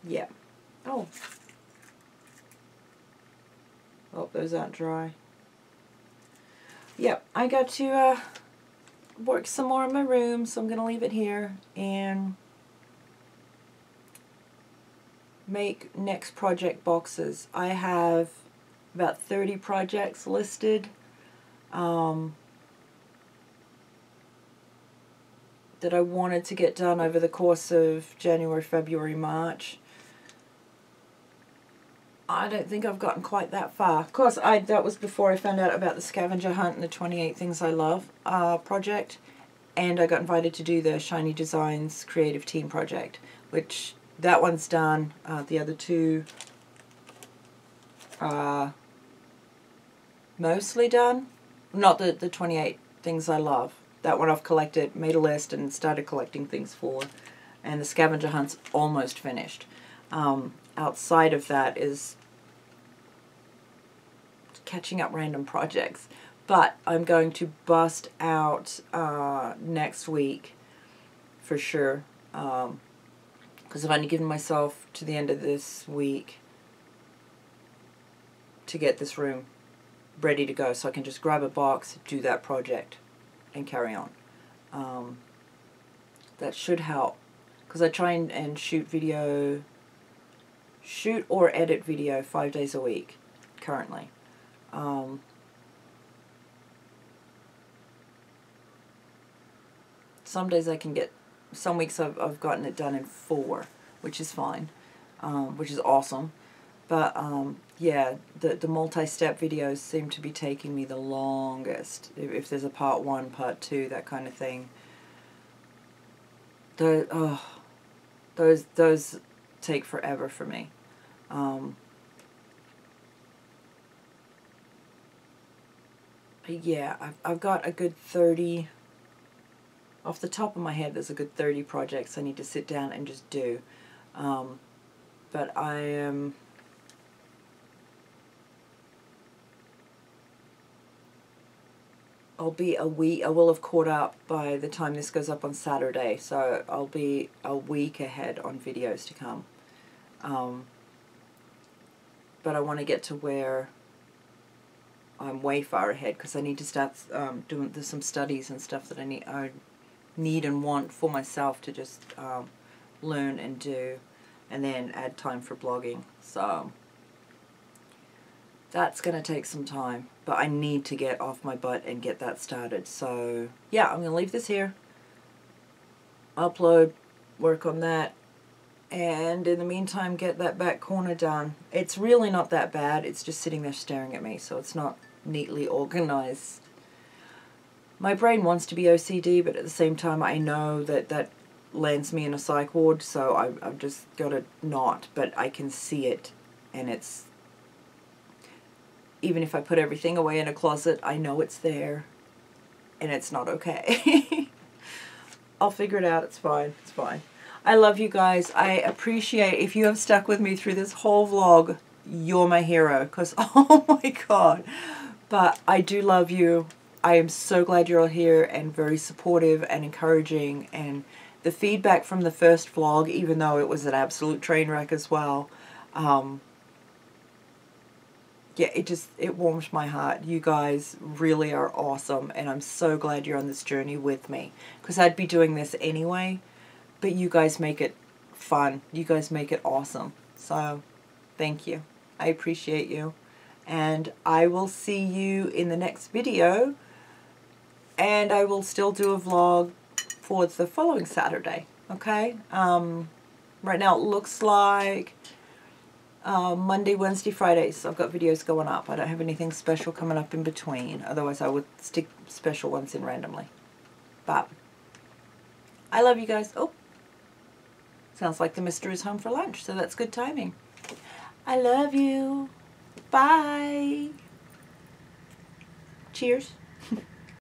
Yeah. Oh, those aren't dry. Yep, I got to work some more in my room, so I'm going to leave it here and make next project boxes. I have about 30 projects listed that I wanted to get done over the course of January, February, March. I don't think I've gotten quite that far. Of course, that was before I found out about the scavenger hunt and the 28 Things I Love project. And I got invited to do the Shiny Designs Creative Team project, which that one's done. The other two are mostly done. Not the 28 Things I Love. That one I've collected, made a list, and started collecting things for. And the scavenger hunt's almost finished. Outside of that is catching up random projects. But I'm going to bust out next week for sure. Because I've only given myself to the end of this week to get this room ready to go. So I can just grab a box, do that project, and carry on. That should help. Because I try and shoot or edit video 5 days a week currently. Some days I can get, some weeks I've gotten it done in 4, which is fine, which is awesome. But yeah, the multi-step videos seem to be taking me the longest. If there's a part 1, part 2, that kind of thing. Those take forever for me. Yeah, I've got a good 30, off the top of my head, there's a good 30 projects I need to sit down and just do. But I am... I will have caught up by the time this goes up on Saturday, so I'll be a week ahead on videos to come. But I want to get to where I'm way far ahead, because I need to start there's some studies and stuff that I need and want for myself to just learn and do, and then add time for blogging. So that's going to take some time, but I need to get off my butt and get that started. So yeah, I'm going to leave this here, upload, work on that, and in the meantime get that back corner done. It's really not that bad, it's just sitting there staring at me, so it's not neatly organized. My brain wants to be OCD, but at the same time I know that lands me in a psych ward, so I've just got to not, but I can see it, and it's, even if I put everything away in a closet, I know it's there, and it's not okay. I'll figure it out, it's fine, it's fine. I love you guys. I appreciate, if you have stuck with me through this whole vlog, you're my hero, because oh my god. But I do love you. I am so glad you're all here and very supportive and encouraging, and the feedback from the first vlog, even though it was an absolute train wreck as well, yeah, it warms my heart. You guys really are awesome, and I'm so glad you're on this journey with me, because I'd be doing this anyway, but you guys make it fun. You guys make it awesome. So thank you. I appreciate you, and I will see you in the next video, and I will still do a vlog for the following Saturday, okay? Right now it looks like Monday, Wednesday, Fridays. I've got videos going up. I don't have anything special coming up in between. Otherwise, I would stick special ones in randomly. But I love you guys. Oh, sounds like the mister is home for lunch, so that's good timing. I love you. Bye. Cheers.